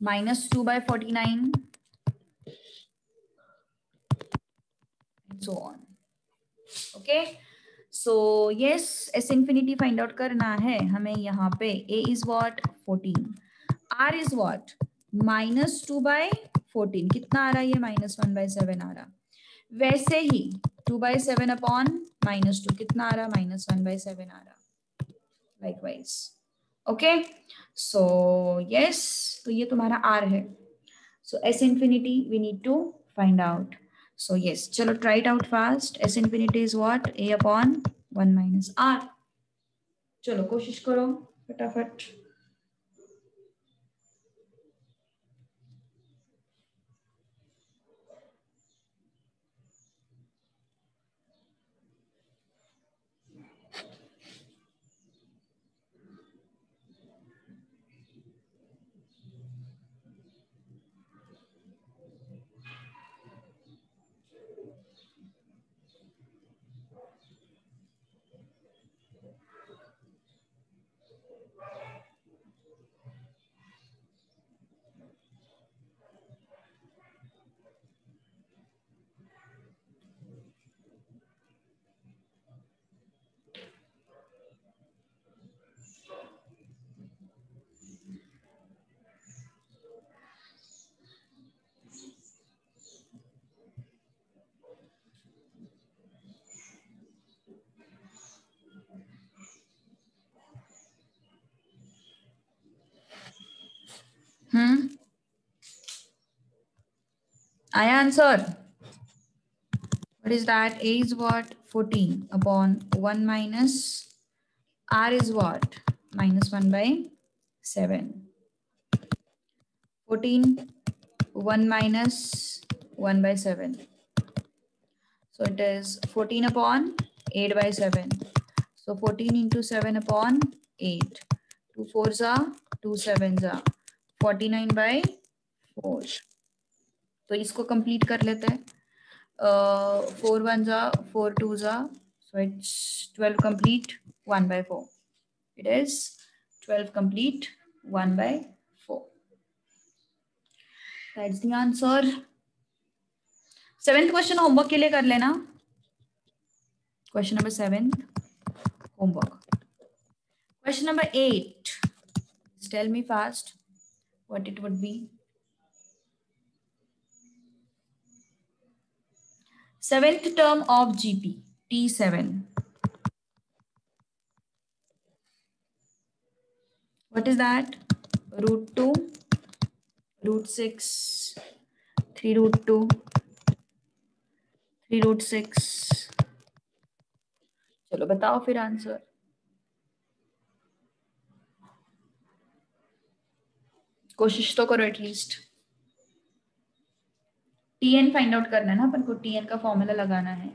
-2/49 and so on. Okay, so yes, S infinity find out करना है हमें यहाँ पे। A is what? 14. R is what? -2/14. कितना आ रहा है ये? -1/7 आ रहा। वैसे ही 2/7 अपॉन -2 कितना आ रहा? -1/7 आ रहा। Likewise. Okay, so yes, तो ये तुम्हारा R है। So S infinity we need to find out. So yes, चलो try it out fast. S infinity is what? A upon 1 minus R. चलो कोशिश करो फटाफट। आया answer? What is that? A is what? 14 upon 1 minus R is what? -1/7. 14 1 minus 1/7. So it is 14 upon 8/7. So 14 into 7 upon 8. 2 4s are 2 7s are 49/4. तो इसको complete कर लेते हैं। 4 1s are 4 2s are, so it's 12 complete 1/4. It is 12 complete 1/4. That's the answer. 7th question homework के लिए कर लेना. Question number 7 homework. Question number 8. Just tell me fast what it would be. 7th term of GP T7. What is that? Root 2, root 6, 3 root 2, 3 root 6. चलो बताओ फिर answer. कोशिश तो करो एटलीस्ट. TN फाइंड आउट करना है ना अपन को. TN का फॉर्मूला लगाना है.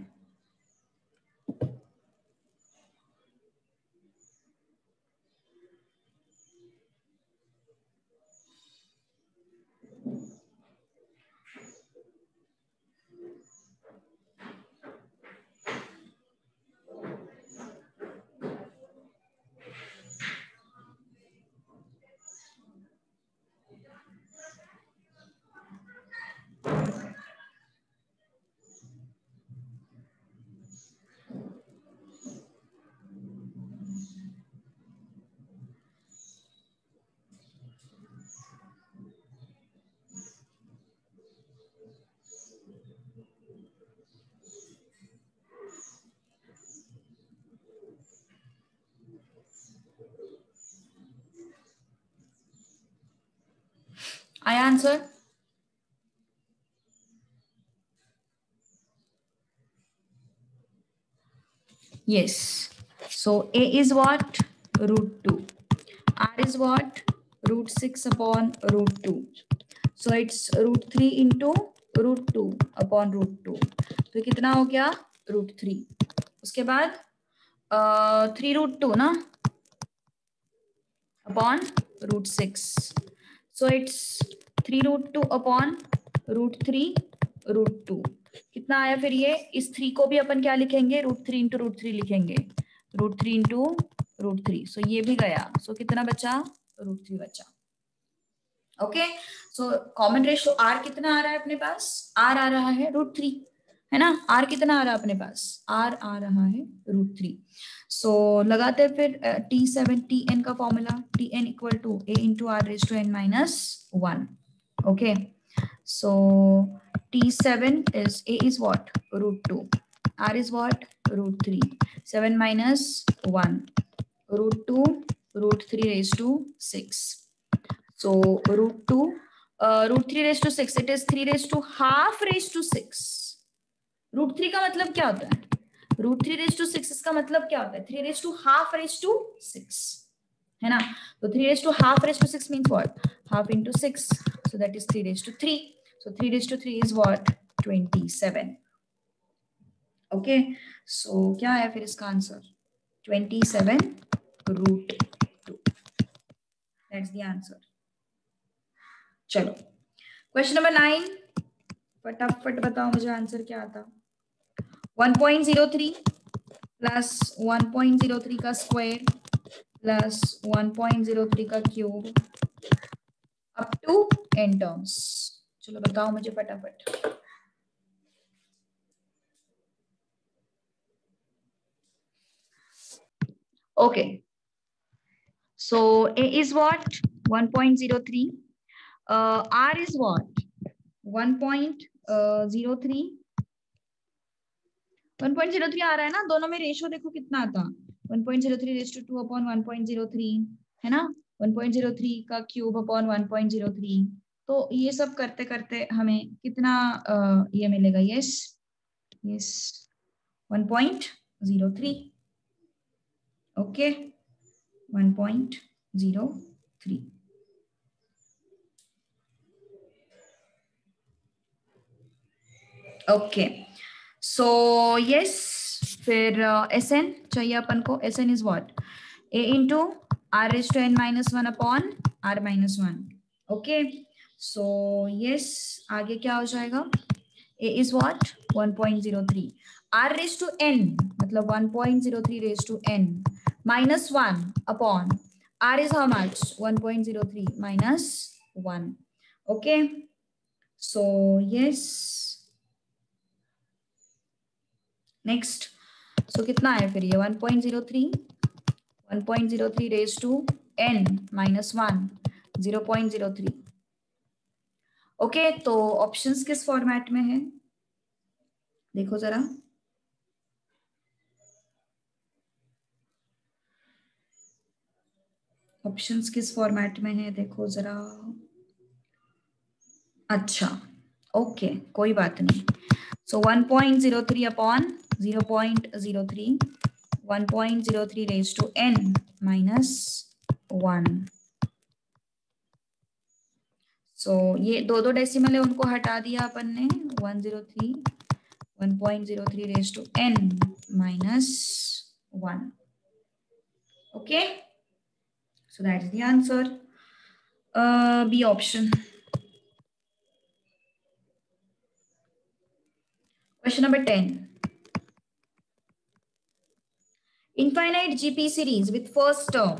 आया answer? Yes. So A is what? Root 2. R is what? Root 6 upon root 2. So it's root 3 into root 2 upon root 2. तो कितना हो गया? root 3. उसके बाद 3 root 2 ना upon root 6. So it's 3 root 2 upon root 3 root 2. कितना आया फिर ये? इस 3 को भी अपन क्या लिखेंगे? root 3 into root 3 लिखेंगे. root 3 into root 3. So ये भी गया. So कितना बचा? root 3 बचा. Okay. So common ratio R कितना आ रहा है अपने पास? R आ रहा है root 3 है ना. R कितना आ रहा है अपने पास? R आ रहा है root 3. सो लगाते हैं फिर T7 Tn का formula. Tn equal to A into R raise to n minus 1. Okay. So T7 is A is what? root 2. R is what? root 3. 7 minus 1. root 2 root 3 raised to 6. So root 2 root 3 raised to 6. It is 3 raised to half raised to 6. root 3 का मतलब क्या होता है? root 3 raised to 6 इसका मतलब क्या होता है? 3 raised to half raised to 6 है ना. तो 3 raised to half raised to 6 means what? half into 6. So that is 3 raised to 3. So 3 raised to 3 is what? 27. Okay. So क्या है फिर इसका answer? 27 root 2. That's the answer. चलो question number 9. फटाफट बताओ मुझे आंसर क्या आता. 1.03 प्लस 1.03 का स्क्वायर प्लस 1.03 का cube up to n terms. चलो बताओ मुझे फटाफट. Okay. So A is what? 1.03. R is what? 1.03. 1.03 आ रहा है ना. दोनों में रेशियो देखो कितना आता. 1.03 रेज टू 2 अपॉन 1.03 है ना. 1.03 का क्यूब अपॉन 1.03. तो ये सब करते करते हमें कितना ये मिलेगा? Yes yes 1.03. Okay 1.03. Okay. So yes फिर Sn चाहिए अपन को. Sn is what? A into R raise to n minus 1 upon R minus 1. Okay. So yes आगे क्या हो जाएगा? A is what? 1.03. R raise to n मतलब 1.03 raise to n -1 upon r is how much? 1.03 minus 1. Okay, so yes, next. So कितना है फिर ये? 1.03 raised to n minus 1, 0.03. Okay, तो ऑप्शंस किस फॉर्मेट में है देखो जरा. ऑप्शंस किस फॉर्मेट में है देखो जरा. अच्छा, ओके, कोई बात नहीं. सो 1.03 upon 0.03, 1.03 raised to n minus 1. सो ये दो डेसिमल है, उनको हटा दिया अपन ने. 103, 1.03 raised to n minus 1. Okay, so that is the answer. B option. Question number 10. Infinite GP series with first term.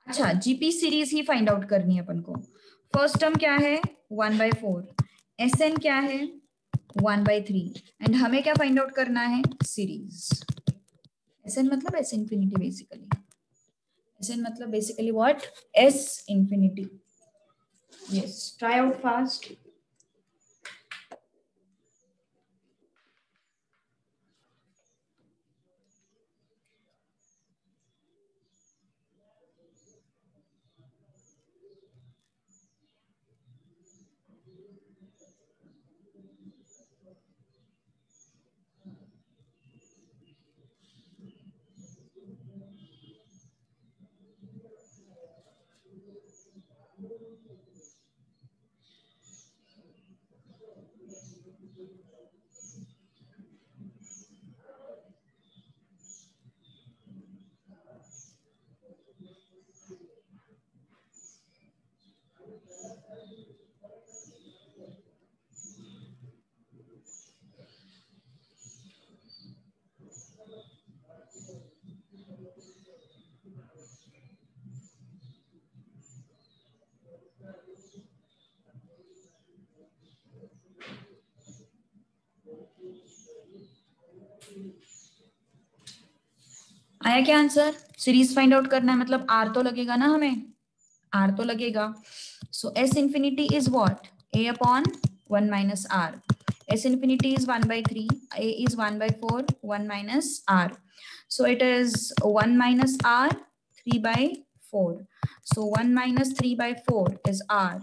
अच्छा, GP सीरीज ही फाइंड आउट करनी है अपन को. फर्स्ट टर्म क्या है? 1/4. SN क्या है? 1/3. एंड हमें क्या फाइंड आउट करना है? सीरीज. SN मतलब S infinity बेसिकली. SN मतलब basically what? S infinity. Yes, try out fast. आया क्या आंसर? सीरीज फाइंड आउट करना है मतलब आर तो लगेगा ना, हमें आर तो लगेगा. सो S infinity is what? A upon 1 minus r. S infinity is 1/3. A is 1/4. 1 minus r. So it is 1 minus r, 3/4. So 1 minus 3/4 is r.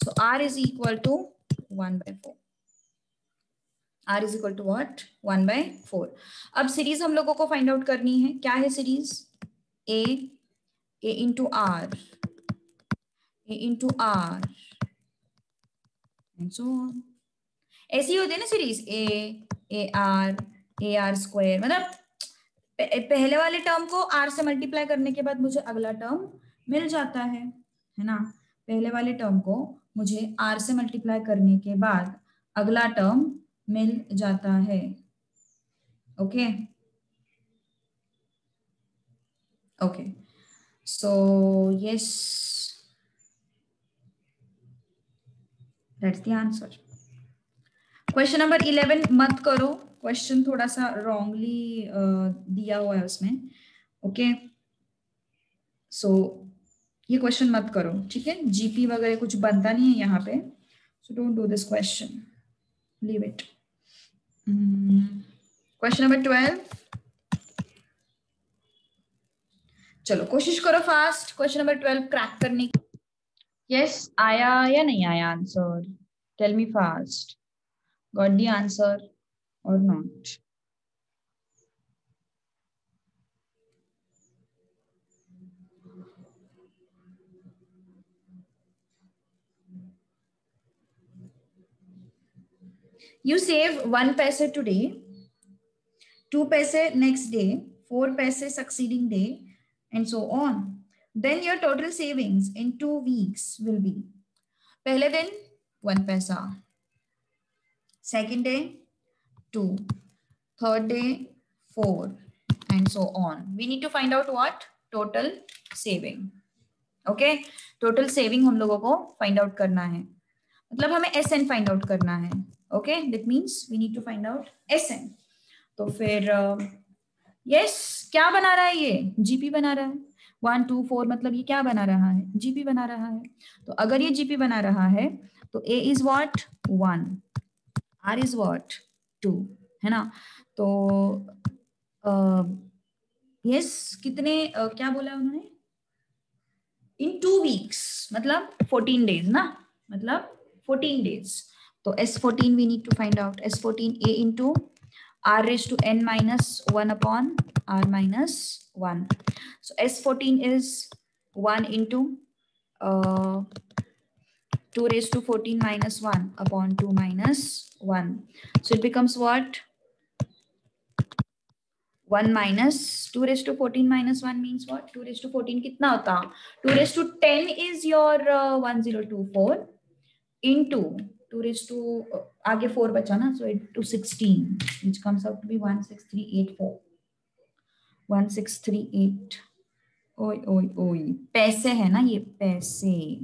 So r is equal to 1/4. R is equal to what? 1/4. अब series हम लोगों को find out करनी है. क्या है series? A into R, A into R and so on. ऐसी होती है ना सीरीज, A R स्क्वायर. मतलब पहले वाले टर्म को R से मल्टीप्लाई करने के बाद मुझे अगला टर्म मिल जाता है ना. पहले वाले टर्म को मुझे R से मल्टीप्लाई करने के बाद अगला टर्म मिल जाता है. Okay okay, so yes, that's the answer. Question number 11 मत करो, क्वेश्चन थोड़ा सा रॉन्गली दिया हुआ है उसमें. ओके, सो ये क्वेश्चन मत करो, ठीक है. जीपी वगैरह कुछ बनता नहीं है यहाँ पे, so don't do this question, leave it. Question number 12. चलो कोशिश करो फास्ट क्वेश्चन नंबर 12 क्रैक करने की. यस, आया या नहीं आया answer? Tell me fast. Got the answer और not? You save 1 paise today, 2 paise next day, 4 paise succeeding day, and so on. Then your total savings in 2 weeks will be: पहले दिन 1 पैसा, second day 2, third day 4, and so on. We need to find out what? Total saving. Okay, total saving हम लोगों को find out करना है, मतलब हमें SN find out करना है. Okay, that means we need to find out SN. तो फिर yes, क्या बना रहा है ये? GP बना रहा है. 1 2 4 मतलब ये क्या बना रहा है? GP बना रहा है. तो अगर ये GP बना रहा है तो A is what? 1, R is what? 2, है ना? तो yes, कितने क्या बोला उन्होंने? In 2 weeks, मतलब 14 days ना, मतलब 14 days. तो S14 we need to find out. S14 A into R raised to N minus 1 upon R minus 1. So S14 is 1 into 2 raised to 14 minus 1 upon 2 minus 1. So it becomes what? 1 minus 2 raised to 14 minus 1 means what? 2 raised to 14 कितना होता? 2 raised to 10 is your 1024 into 2 raised to आगे 4 बचा ना, so it to 16 which comes out to be 16384. 1638. ओय ओय ओय, पैसे है ना ये, पैसे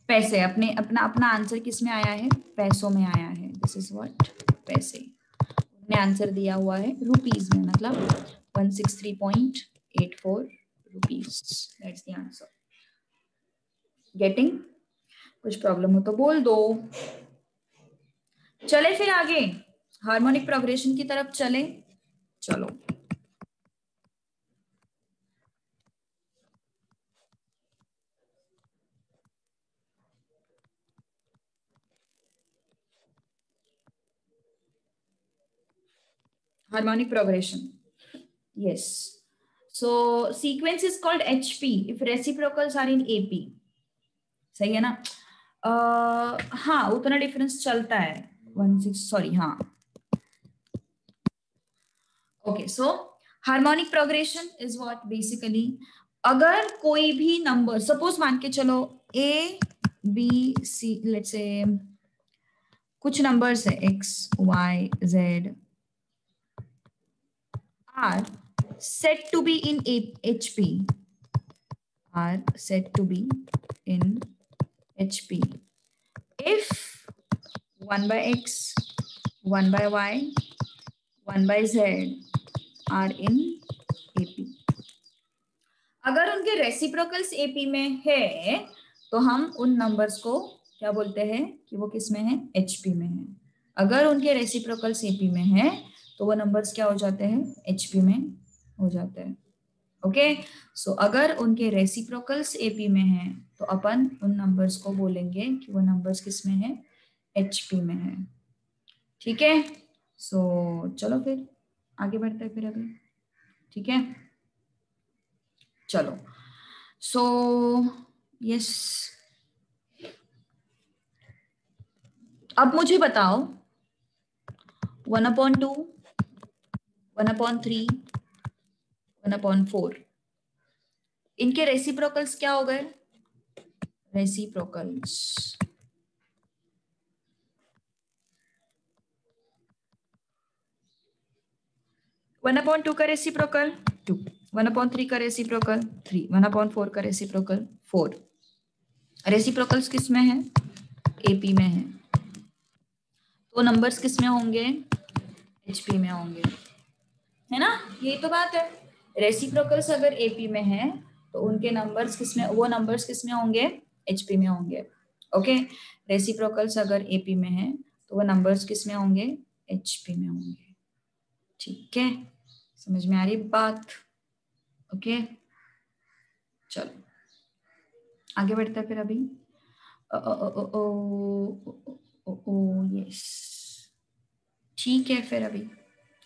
पैसे अपने अपना अपना आंसर किस में आया है? पैसों में आया है. This is what? पैसे. ने आंसर दिया हुआ है रुपीस में, मतलब 163.84 rupees. That's the answer. Getting? कुछ प्रॉब्लम हो तो बोल दो. चले फिर आगे हार्मोनिक प्रोग्रेशन की तरफ चले. चलो harmonic progression. Yes. So sequence is called HP if reciprocals are in AP. सही है ना? हाँ, उतना डिफरेंस चलता है. 16 सॉरी, हाँ. Okay, so harmonic progression is what basically, अगर कोई भी नंबर सपोज मान के चलो A B C, let's say कुछ नंबर्स है X Y Z are said to be in HP, are said to be in HP if 1 by X, 1 by Y, 1 by Z are in AP. अगर उनके reciprocals AP में है तो हम उन numbers को क्या बोलते हैं कि वो किस में है? HP में है. अगर उनके रेसिप्रोकल्स AP में है तो वो नंबर्स क्या हो जाते हैं? HP में हो जाते हैं. ओके, सो अगर उनके रेसिप्रोकल्स AP में है तो अपन उन नंबर्स को बोलेंगे कि वो नंबर्स किस में है? HP में है. ठीक है, सो चलो फिर आगे बढ़ते हैं फिर अभी. ठीक है, चलो. सो यस, अब मुझे बताओ 1/2, 1/3, 1/4 इनके रेसिप्रोकल्स क्या हो गए? रेसिप्रोकल्स 1/2 का रेसिप्रोकल 2, 1/3 का रेसिप्रोकल 3, 1/4 का रेसिप्रोकल 4. रेसिप्रोकल्स किस में है? AP में है. तो नंबर्स किस में होंगे? HP में होंगे, है ना? यही तो बात है. रेसिप्रोकल्स अगर AP में है तो उनके नंबर्स किस में, वो नंबर्स किस में होंगे? HP में होंगे. ओके, रेसिप्रोकल्स अगर AP में है तो वो नंबर्स किस में होंगे? HP में होंगे. ठीक है, समझ में आ रही बात? ओके, चलो आगे बढ़ते हैं फिर अभी. यस, ठीक है, फिर अभी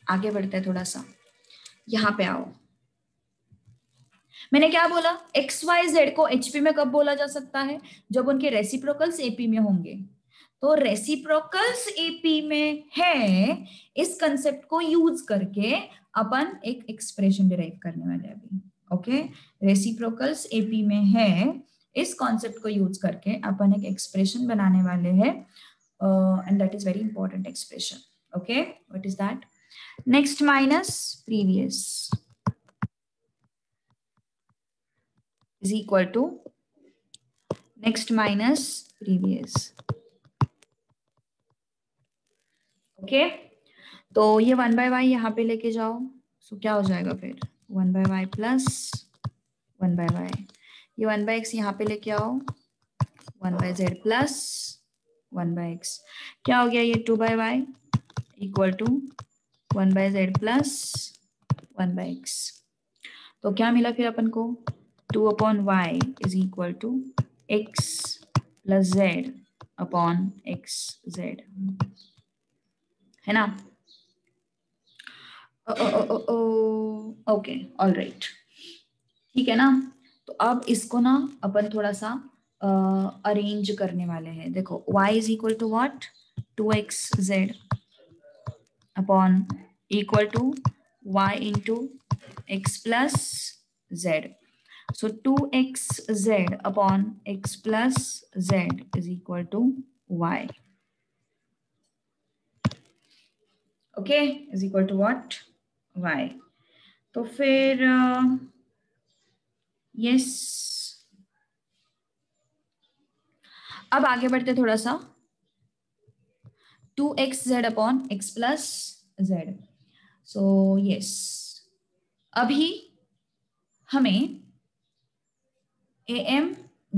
आगे बढ़ते हैं थोड़ा सा. यहाँ पे आओ. मैंने क्या बोला? XYZ को HP में कब बोला जा सकता है? जब उनके रेसिप्रोकल्स AP में होंगे. तो रेसिप्रोकल्स AP में है, इस कंसेप्ट को यूज करके अपन एक एक्सप्रेशन डिराइव करने वाले अभी. ओके, रेसिप्रोकल्स AP में है, इस कॉन्सेप्ट को यूज करके अपन एक एक्सप्रेशन बनाने वाले हैं, and that is very important expression. Okay, what is that? Next minus previous is equal to next minus previous. Okay, तो ये 1/y यहाँ पे लेके जाओ, सो क्या हो जाएगा फिर 1/y प्लस 1/y, ये 1/x यहाँ पे लेके आओ 1/z प्लस 1/x, क्या हो गया ये 2/y equal to 1/z plus 1/x। तो क्या मिला फिर अपन को 2/y is equal to x plus z upon xz, है ना। ओके ऑल राइट, ठीक है ना। तो अब इसको ना अपन थोड़ा सा अरेंज करने वाले हैं। देखो y is equal to what 2xz upon equal to y into x plus z, so 2xz upon x plus z is equal to y, okay is equal to what y। तो फिर yes अब आगे बढ़ते थोड़ा सा 2xz upon x plus z, so yes अभी हमें am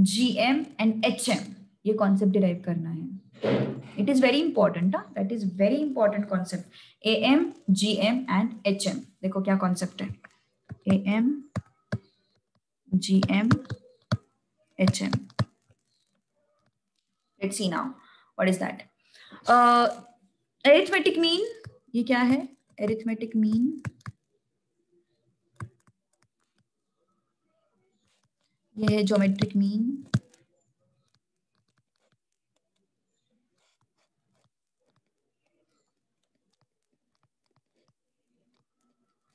gm and hm ये कॉन्सेप्ट डिराइव करना है। It is very important, that is very important concept am gm and hm। देखो क्या कॉन्सेप्ट है am gm hm, let's see now what is that। Arithmetic mean ये क्या है, arithmetic mean ये है ज्योमेट्रिक मीन,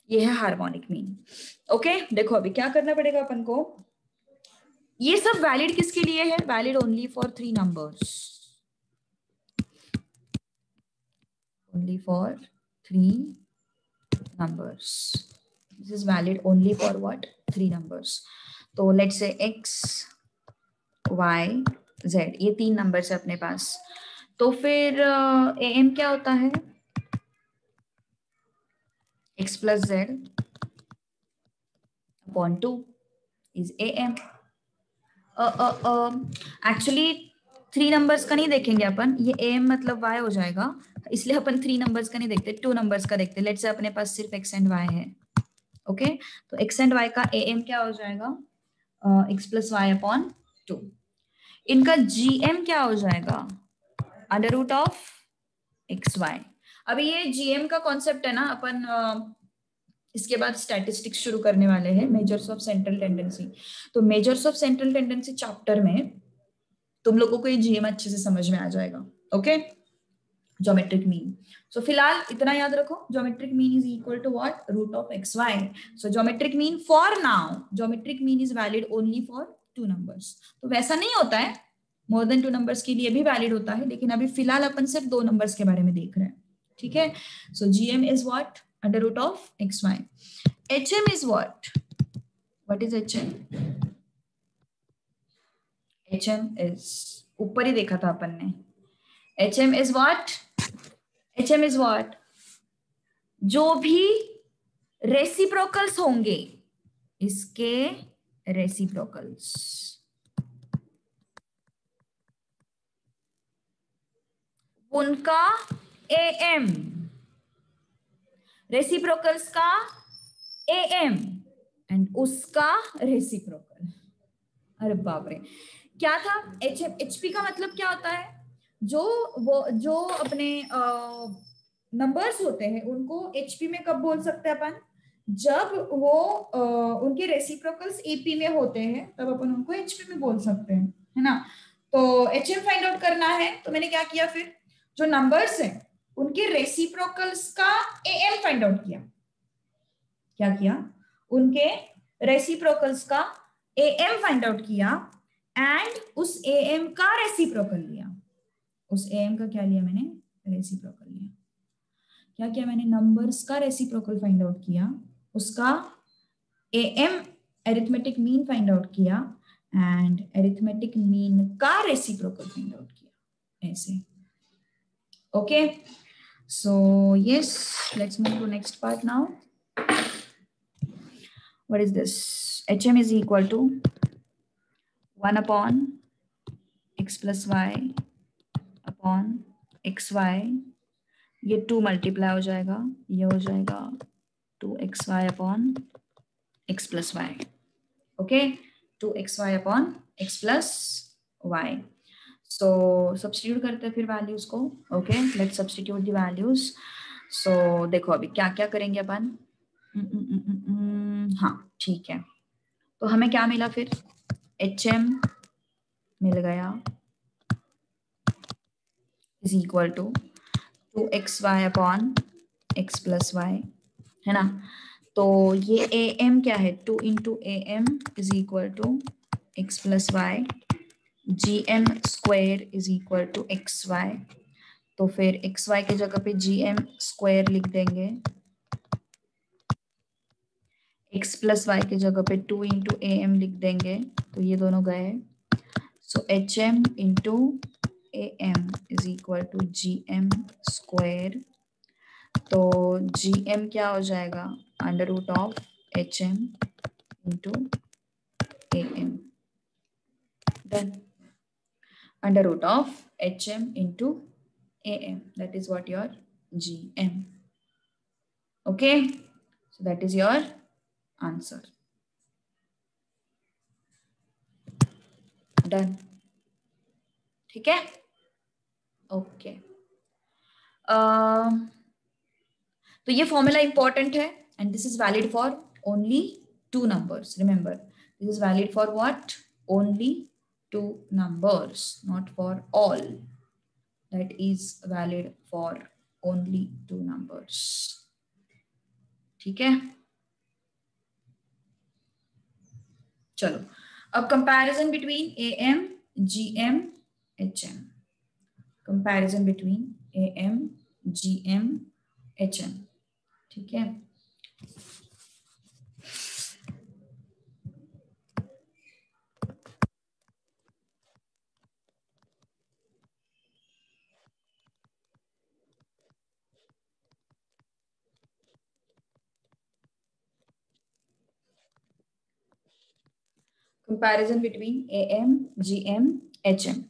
ये है हार्मोनिक मीन। ओके देखो अभी क्या करना पड़ेगा अपन को, ये सब वैलिड किसके लिए है, valid only for 3 numbers, only for 3 numbers, this is valid only for what 3 numbers। तो let's say x y z ये 3 नंबर्स है अपने पास, तो फिर am क्या होता है x plus z upon 2 is am। Actually 3 numbers का नहीं देखेंगे अपन, ये am मतलब y हो जाएगा, इसलिए अपन 3 नंबर्स का नहीं देखते, 2 नंबर्स का देखते। लेट्स से अपने पास सिर्फ x एंड y है, ओके तो x एंड y का am क्या हो जाएगा x प्लस वाई अपॉन 2, इनका gm क्या हो जाएगा under root of X Y. अभी ये gm का कॉन्सेप्ट है ना, अपन इसके बाद स्टैटिस्टिक्स शुरू करने वाले हैं, मेजर्स ऑफ सेंट्रल टेंडेंसी। तो measures of central tendency chapter में तुम लोगों को ये gm अच्छे से समझ में आ जाएगा, ओके ज्योमेट्रिक मीन। सो फिलहाल इतना याद रखो, geometric mean is equal to what root of X Y. So geometric mean for now, geometric mean is valid only for 2 numbers. तो वैसा नहीं होता है, मोर देन 2 नंबर्स के लिए भी वैलिड होता है, लेकिन अभी फिलहाल अपन सिर्फ 2 नंबर्स के बारे में देख रहे हैं, ठीक है। So gm is what under root of X Y. hm is what is hm, hm is ऊपर ही देखा था अपन ने, hm is what, hm is what जो भी रेसिप्रोकल्स होंगे इसके रेसिप्रोकल्स, उनका am, रेसिप्रोकल्स का am एंड उसका रेसिप्रोकल। अरे बाप रे क्या था HP का मतलब क्या होता है, जो अपने नंबर्स होते हैं उनको HP में कब बोल सकते हैं अपन, जब वो उनके रेसिप्रोकल्स AP में होते हैं तब अपन उनको HP में बोल सकते हैं, है ना। तो HM फाइंड आउट करना है, तो मैंने क्या किया फिर जो नंबर्स हैं उनके रेसिप्रोकल्स का AM फाइंड आउट किया, क्या किया उनके रेसिप्रोकल्स का AM फाइंड आउट किया एंड उस AM का रेसिप्रोकल लिया, उस AM का क्या लिया मैंने रेसिप्रोकल लिया। क्या किया मैंने, नंबर्स का रेसिप्रोकल फाइंड आउट किया, उसका am arithmetic mean find out किया एंड अरिथमेटिक मीन का रेसिप्रोकल फाइंड आउट किया, ऐसे. Okay, so yes, let's move to next part now. What is this? hm is equal to 1 upon x plus y upon xy. ये 2 multiply हो जाएगा, ये हो जाएगा 2xy upon x plus y. Okay, 2xy upon x plus y. So substitute करते हैं फिर values को. Okay, let's substitute the values. So देखो अभी क्या क्या करेंगे अपन. हाँ ठीक है, तो हमें क्या मिला फिर, hm मिल गया is equal to 2xy upon x plus y, है ना. तो ये am क्या है, 2 into am is equal to x plus Y, gm square is equal to xy. तो फिर xy के जगह पे gm स्क्वायर लिख देंगे, x प्लस वाई के जगह पे 2 इंटू am लिख देंगे, तो ये दोनों गए. So hm into am is equal to gm square. तो gm क्या हो जाएगा, under root of hm into am. Done, under root of hm into am, that is what your gm. Okay, so that is your answer. Done. ठीक है. Okay, तो ये formula important है and this is valid for only 2 numbers. Remember, this is valid for what? Only 2 numbers, not for all. That is valid for only 2 numbers. ठीक है. चलो अब comparison between am, gm, hm. Comparison between am, gm, hm. ठीक है. Comparison between am, gm, hm.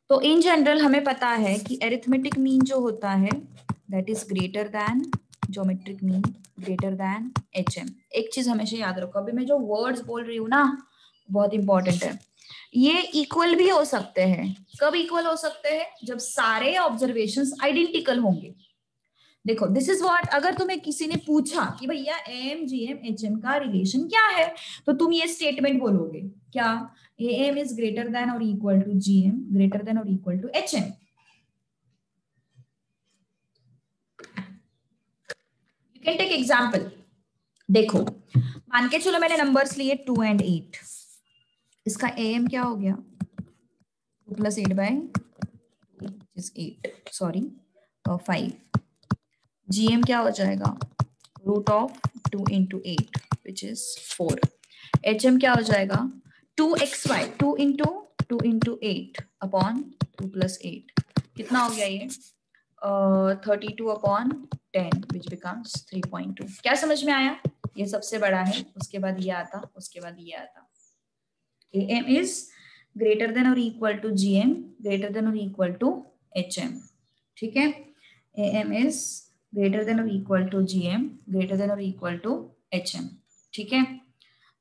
तो in general हमें पता है कि अरिथमेटिक मीन जो होता है that is greater than geometric mean, greater than hm. एक चीज हमेशा याद रखो, अभी मैं जो वर्ड्स बोल रही हूँ ना बहुत इंपॉर्टेंट है. ये इक्वल भी हो सकते हैं. कब इक्वल हो सकते हैं, जब सारे ऑब्जर्वेशंस आइडेंटिकल होंगे. देखो दिस इज व्हाट, अगर तुम्हें किसी ने पूछा कि भैया am, gm, hm का रिलेशन क्या है, तो तुम ये स्टेटमेंट बोलोगे क्या, am is greater than or equal to gm, greater than or equal to hm. You can take example. देखो मान के चलो मैंने नंबर्स लिए 2 and 8. इसका am क्या हो गया, 2 plus 8 by 2 is 8, sorry 5. gm क्या हो जाएगा, root of 2 into 8 which is 4. hm क्या हो जाएगा, 2xy, 2 into 8 upon 2 plus 8. कितना हो गया ये, 32 upon 10 which becomes 3.2. क्या समझ में आया, ये सबसे बड़ा है, उसके बाद ये आता, उसके बाद ये आता. am is greater than or equal to gm, greater than or equal to hm. ठीक है, am is greater than or equal to gm, greater than or equal to hm. ठीक है.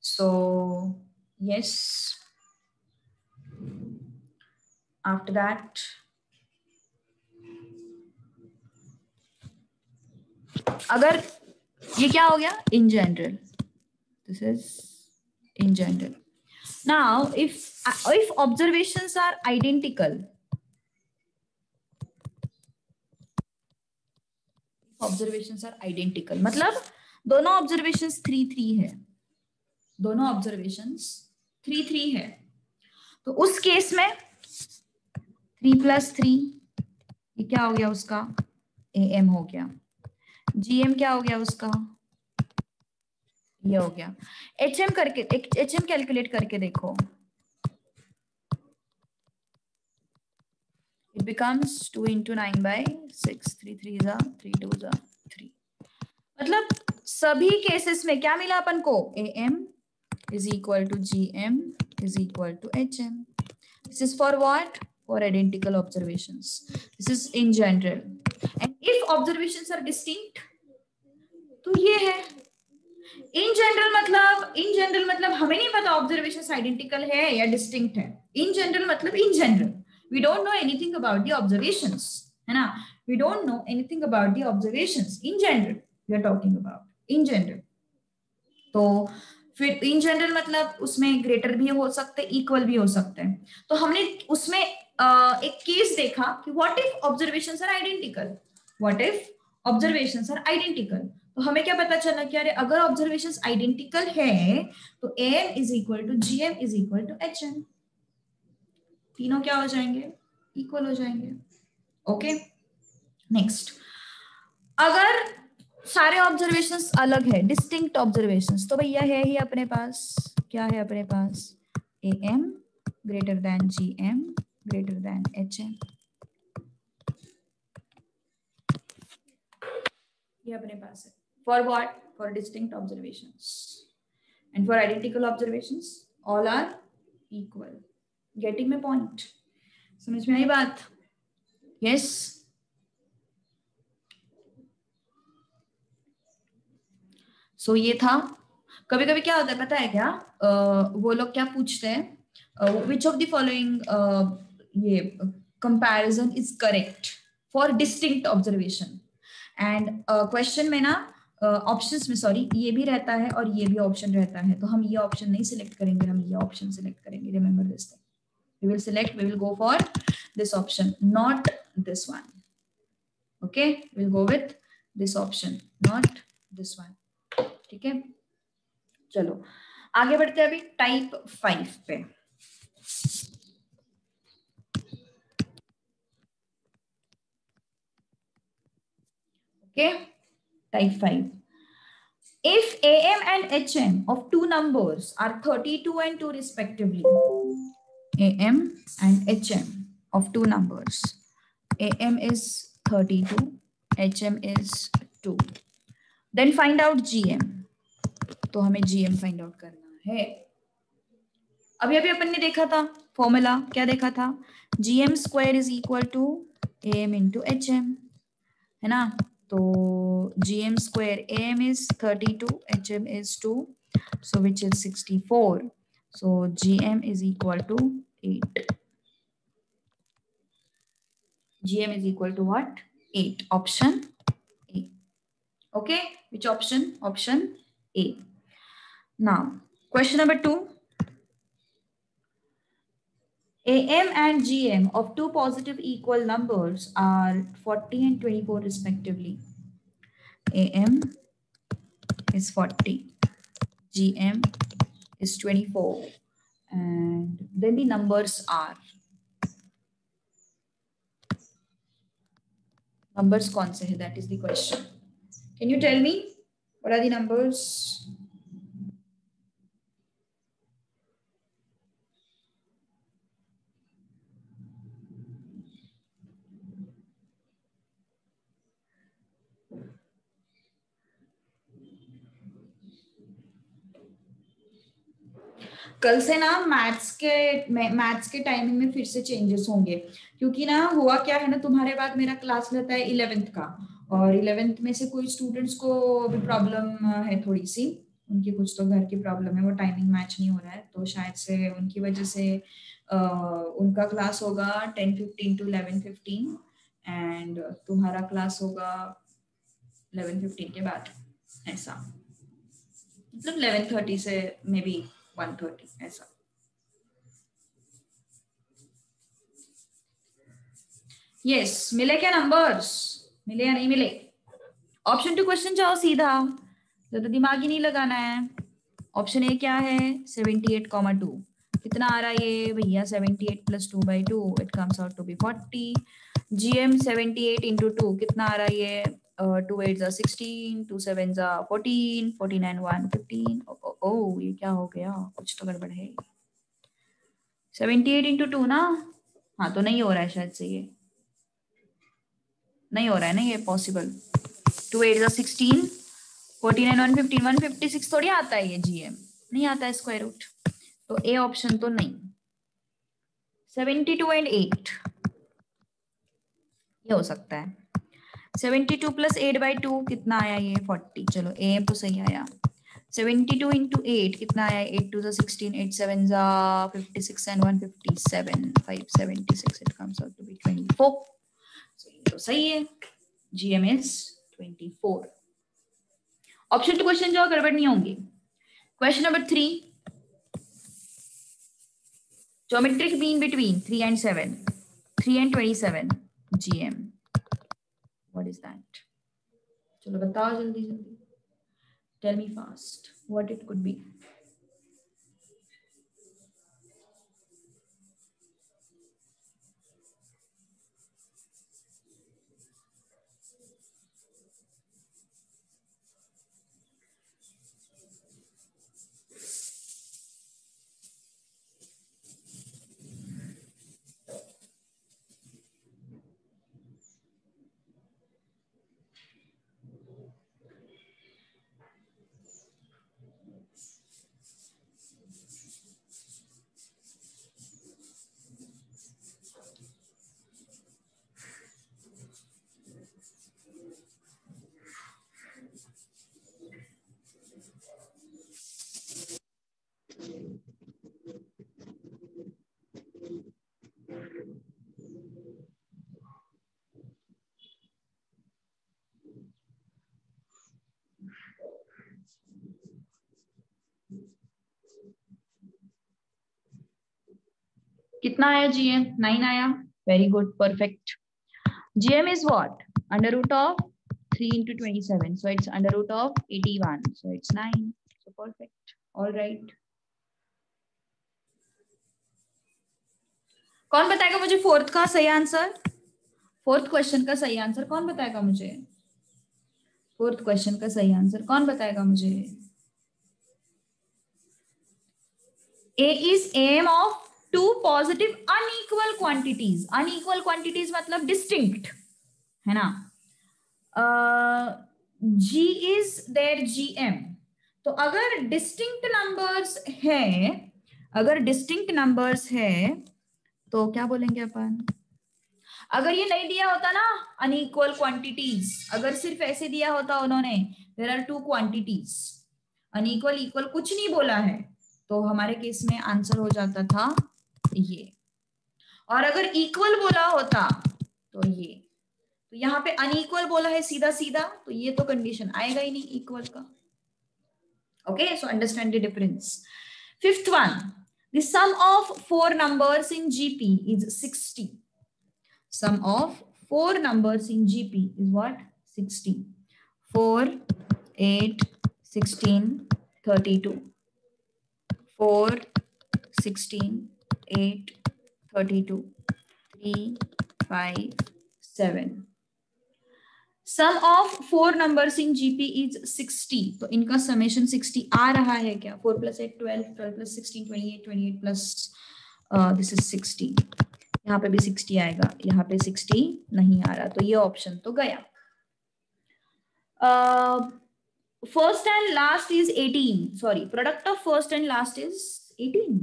So yes, after that अगर ये क्या हो गया, in general, this is in general. Now if observations are identical, observations are identical मतलब दोनों observations 3-3 है, दोनों ऑब्जर्वेशंस 3-3 है, तो उस केस में 3 + 3 ये क्या हो गया, उसका am हो गया. GM क्या हो गया उसका, ये हो गया। HM करके, HM कैलकुलेट करके देखो, it becomes 2 into 9 by 6, 3 3 जा 3 2 जा 3। मतलब सभी केसेस में क्या मिला अपन को, AM is equal to GM is equal to HM. This is for what? For identical observations. This is in general. And if observations are distinct, तो ये है इन जनरल। मतलब हमें नहीं पता ऑब्जर्वेशन आइडेंटिकल है या डिस्टिंक्ट है। इन जनरल मतलब in general, we don't know anything about the observations, है ना, we don't know anything about the observations in general, we are talking about in general. तो फिर इन जनरल मतलब उसमें ग्रेटर भी हो सकते, इक्वल भी हो सकते हैं। तो हमने उसमें एक केस देखा कि what if observations are identical, what if observations are identical. तो हमें क्या पता चला कि अरे अगर ऑब्जर्वेशंस आइडेंटिकल है तो AM is equal to GM is equal to HM, तीनों क्या हो जाएंगे, इक्वल हो जाएंगे। ओके नेक्स्ट, अगर सारे ऑब्जर्वेशंस अलग है, डिस्टिंक्ट ऑब्जर्वेशंस, तो भैया है ही अपने पास, क्या है अपने पास, AM greater than GM greater than HM, ये अपने पास है। For what, for distinct observations, and for identical observations all are equal. Getting my point, समझ में आई बात? यस सो ये था। कभी कभी क्या होता है पता है क्या, वो लोग क्या पूछते हैं, विच ऑफ द फॉलोइंग ये comparison is correct for distinct observation, and question में ना ऑप्शंस में सॉरी ये भी रहता है और ये भी ऑप्शन रहता है, तो हम ये ऑप्शन नहीं सिलेक्ट करेंगे, हम ये ऑप्शन सिलेक्ट करेंगे। Remember this thing, we will select, we will go for this option, not this one. Okay, we'll go with this option, not this one. ठीक है, चलो आगे बढ़ते हैं अभी टाइप 5 पे। Okay type 5, if AM and HM of two numbers are 32 and 2 respectively, AM and HM of two numbers, AM is 32, HM is 2, then find out GM। तो हमें GM फाइंड आउट करना है। अभी अभी अपन ने देखा था फॉर्मूला, क्या देखा था, GM square is equal to AM into HM, है ना। तो GM square, AM is 32, HM is 2, so which is 64, so GM is equal to 8, GM is equal to what, 8, option A। okay, which option, option A। now question number 2, AM and GM of two positive equal numbers are 40 and 24 respectively. AM is 40, GM is 24, and then the numbers are, numbers kaun se hai, that is the question. Can you tell me what are the numbers? कल से ना maths के timing में फिर से changes होंगे, क्योंकि ना हुआ क्या है ना, तुम्हारे बाद मेरा क्लास रहता है 11th का, और 11th में से कोई स्टूडेंट्स को भी प्रॉब्लम है थोड़ी सी, उनकी कुछ तो घर की प्रॉब्लम है, वो टाइमिंग मैच नहीं हो रहा है, तो शायद से उनकी वजह से उनका क्लास होगा 10:15 to 11:15, एंड तुम्हारा क्लास होगा 11:15 के बाद, ऐसा मतलब 11:30 से मे बी 1:30 ऐसा। यस मिले क्या नंबर्स, मिले या नहीं मिले? ऑप्शन 2 क्वेश्चन जाओ सीधा, ज्यादा दिमाग ही नहीं लगाना है। ऑप्शन ए क्या है, 78,2, कितना आ रहा है ये भैया 78 plus 2/2 it comes out to be 40। GM 78 into 2 कितना आ रहा है ये 2 8 16 2 7 14 49 1 15। ओ ये क्या हो गया, कुछ तो गड़बड़ है। 78 इंटू 2 ना, हाँ तो नहीं हो रहा है शायद से, ये नहीं हो रहा है ना ये पॉसिबल। 2 8 16 49 115 156 थोड़ी आता है ये GM, नहीं आता है स्क्वायर रूट, तो ए ऑप्शन तो नहीं। 72 एंड 8 ये हो सकता है। 72 प्लस 8/2 कितना आया ये 40। चलो ए तो सही आया। 72 इंटू 8 कितना आया, 8 2 16 8 7 56 and 157 576 it comes out to be 24। तो सही है, GM is 24। Option to question जो गड़बड़ नहीं होंगे। Question number 3, geometric mean between 3 and 7, 3 and 27 GM, what is that? चलो बताओ जल्दी जल्दी, tell me fast what it could be. कितना आया GM? 9 आया, very good, perfect. GM is what? Under root of 3 into 27, so it's under root of 81, so it's 9, so perfect, all right। कौन बताएगा मुझे फोर्थ का सही आंसर? फोर्थ क्वेश्चन का सही आंसर कौन बताएगा मुझे? फोर्थ क्वेश्चन का सही आंसर कौन बताएगा मुझे? A is AM of two positive unequal quantities। unequal quantities मतलब distinct, है ना? G is their GM। तो अगर डिस्टिंक्ट नंबर्स है, अगर डिस्टिंक्ट नंबर्स है तो क्या बोलेंगे अपन? अगर ये नहीं दिया होता ना अनइक्वल क्वांटिटीज, अगर सिर्फ ऐसे दिया होता उन्होंने there are two quantities, unequal equal कुछ नहीं बोला है, तो हमारे केस में आंसर हो जाता था ये। और अगर इक्वल बोला होता तो ये, तो यहाँ पे अनइक्वल बोला है सीधा सीधा, तो ये तो कंडीशन आएगा ही नहीं इक्वल का। Okay, so understand the difference. Fifth one, the sum of 4 numbers in GP is 60। Sum of 4 numbers in GP is what? 60. 4, 8, 16, 32. 4, 16, 8, 32, 3, 5, 7. Sum of 4 numbers in GP is 60। तो इनका समेशन 60 आ रहा है क्या? 4 plus 8 12, 12 plus 16 28, 28 plus this is 60। यहाँ पे भी 60 आएगा, यहाँ पे 60 नहीं आ रहा, तो ये ऑप्शन तो गया। First and last is 18, sorry, product of first and last is 18।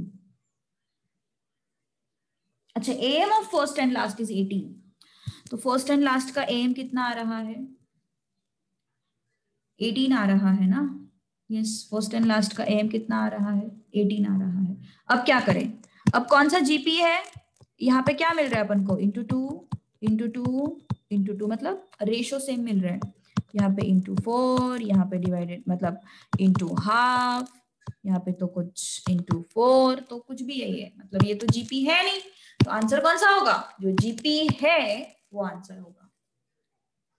अच्छा, M of first and last is 18, तो फर्स्ट एंड लास्ट का एम कितना आ रहा है? 18 आ रहा है ना? यस, फर्स्ट एंड लास्ट का एम कितना आ रहा है? 18 आ रहा है। अब क्या करें? अब कौन सा जीपी है? यहाँ पे क्या मिल रहा है अपन को? इंटू टू मतलब रेशो सेम मिल रहा है। यहाँ पे इंटू 4, यहाँ पे डिवाइडेड मतलब इंटू हाफ, यहाँ पे तो कुछ इंटू 4, तो कुछ भी यही है, मतलब ये तो जीपी है नहीं, तो आंसर कौन सा होगा? जो जीपी है वो आंसर होगा,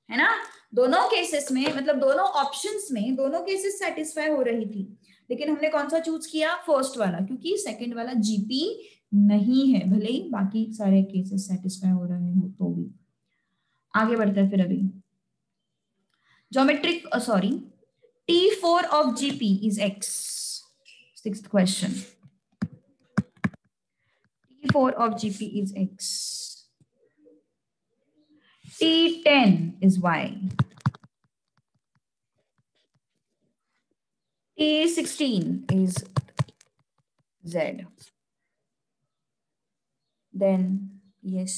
है ना? दोनों केसेस में, मतलब दोनों ऑप्शंस में दोनों केसेस सेटिस्फाई हो रही थी, लेकिन हमने कौन सा चूज किया, फर्स्ट वाला, क्योंकि सेकंड वाला जीपी नहीं है, भले ही बाकी सारे केसेस सेटिस्फाई हो रहे हो तो भी। आगे बढ़ते हैं फिर अभी geometric, sorry, T4 of GP is X. Sixth question. T4 of GP is X. T10 is Y. T16 is Z. Then, yes.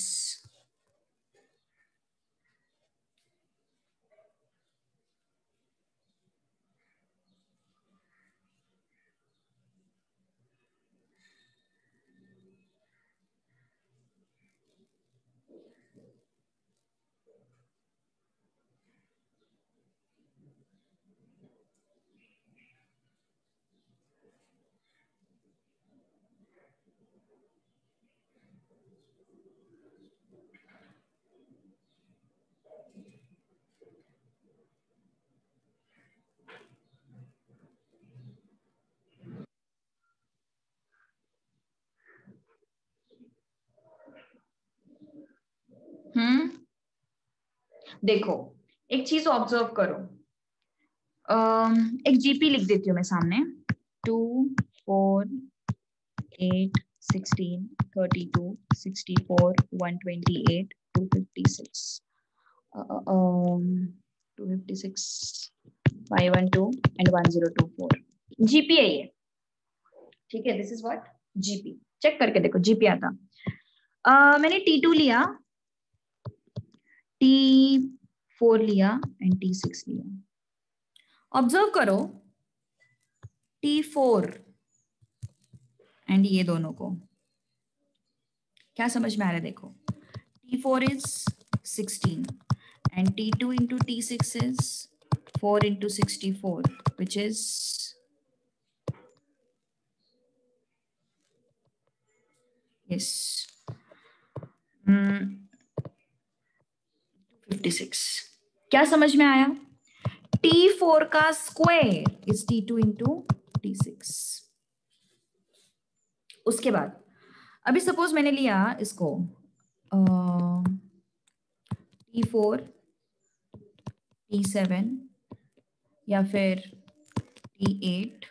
देखो, एक चीज ऑब्जर्व करो, एक जीपी लिख देती हूँ मैं सामने, 2, 4, 8, 16, 32, 64, 128, 256, 256, 512 and 1024 जीपी है ये, ठीक है। This is what GP, check करके देखो जीपी आता। मैंने T2 लिया, T4 लिया एंड T6 लिया। ऑब्जर्व करो T4 एंड ये दोनों को, क्या समझ में आ रहा है? देखो, T4 is 16 and T2 into T6 is 4 into 64, which is yes 56। क्या समझ में आया? T4 का square is T2 into T6। उसके बाद अभी सपोज मैंने लिया इसको T4, T7 या फिर T8,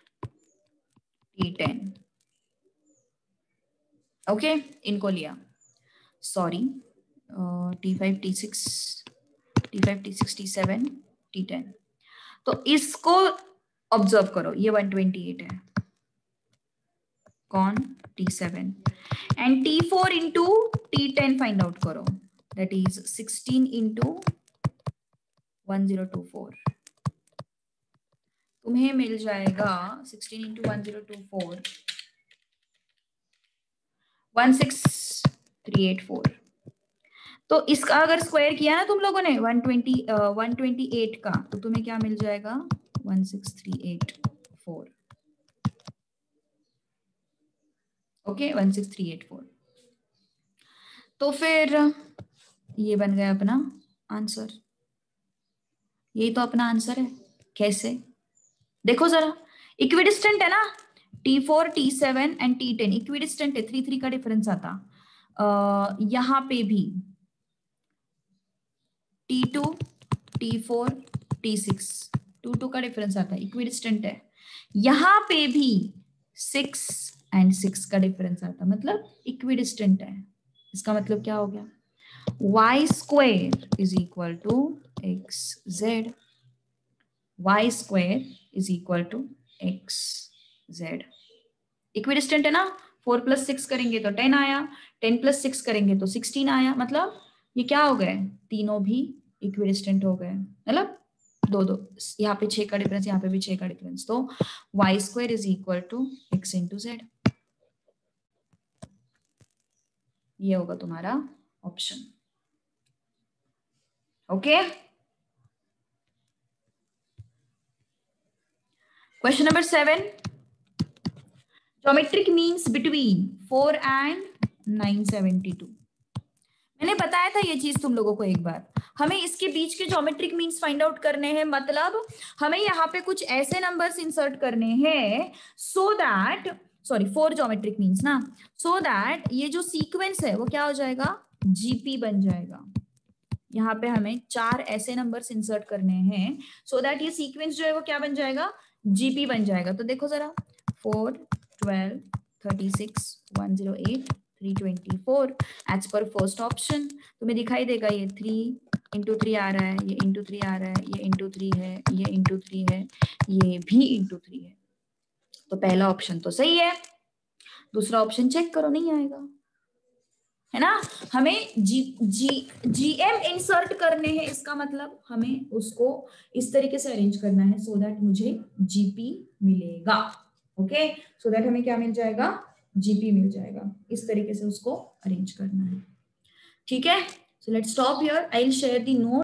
T10, ओके, इनको लिया, sorry, T5, T6, T5, T6, T7, T10। तो इसको ऑब्जर्व करो, ये 128 है, कौन? T7 and T4 into T10 find out करो, दैट इज 16 इंटू 1024। तुम्हें मिल जाएगा 16 इंटू 1024 16384। तो इसका अगर स्क्वायर किया ना तुम लोगों ने 128 का, तो तुम्हें क्या मिल जाएगा? 16384। ओके, 16384। तो फिर ये बन गया अपना आंसर, यही तो अपना आंसर है। कैसे? देखो जरा, इक्विडिस्टेंट है ना, T4, T7 and T10 equidistant है, 3 3 का डिफरेंस आता। यहां पे भी T2, T4, T6 2 2 का डिफरेंस आता है, इक्विडिस्टेंट है। यहां पे भी 6 एंड 6 का डिफरेंस आता, मतलब इक्विडिस्टेंट है। इसका मतलब क्या हो गया? y square is equal to x z, y square is equal to x z. Equidistant है ना, 4 + 6 करेंगे तो 10 आया, 10 + 6 करेंगे तो 16 आया, मतलब ये क्या हो गए? तीनों भी इक्विडिस्टेंट हो गए, मतलब दो दो, यहाँ पे 6 का डिफरेंस, यहाँ पे भी 6 का डिफरेंस, तो y square is equal to X into Z. ये होगा तुम्हारा option. Okay, question number 7, geometric means between 4 and 972। मैंने बताया था ये चीज तुम लोगों को एक बार। हमें इसके बीच के ज्योमेट्रिक मीन्स फाइंड आउट करने हैं, मतलब हमें यहाँ पे कुछ ऐसे नंबर्स इंसर्ट करने हैं so that, sorry 4 geometric means ना, सो दैट ये जो सीक्वेंस है वो क्या हो जाएगा, जीपी बन जाएगा। यहाँ पे हमें 4 ऐसे नंबर्स इंसर्ट करने हैं सो दैट ये सीक्वेंस जो है वो क्या बन जाएगा, जीपी बन जाएगा। तो देखो जरा 4, 12, 36, 108, 324 एज पर फर्स्ट ऑप्शन। तुम्हें दिखाई देगा ये 3 इंटू 3 आ रहा है, ये इंटू 3 आ रहा है, ये इंटू 3 है, ये इंटू 3 है, ये भी इंटू 3 है। तो पहला ऑप्शन तो सही है, दूसरा ऑप्शन चेक करो, नहीं आएगा, है ना। हमें जीएम इंसर्ट करने हैं, इसका मतलब हमें उसको इस तरीके से अरेंज करना है सो दैट मुझे जीपी मिलेगा। ओके, सो दैट हमें क्या मिल जाएगा, जीपी मिल जाएगा। इस तरीके से उसको अरेंज करना है, ठीक है। So let's stop here, I will share the note.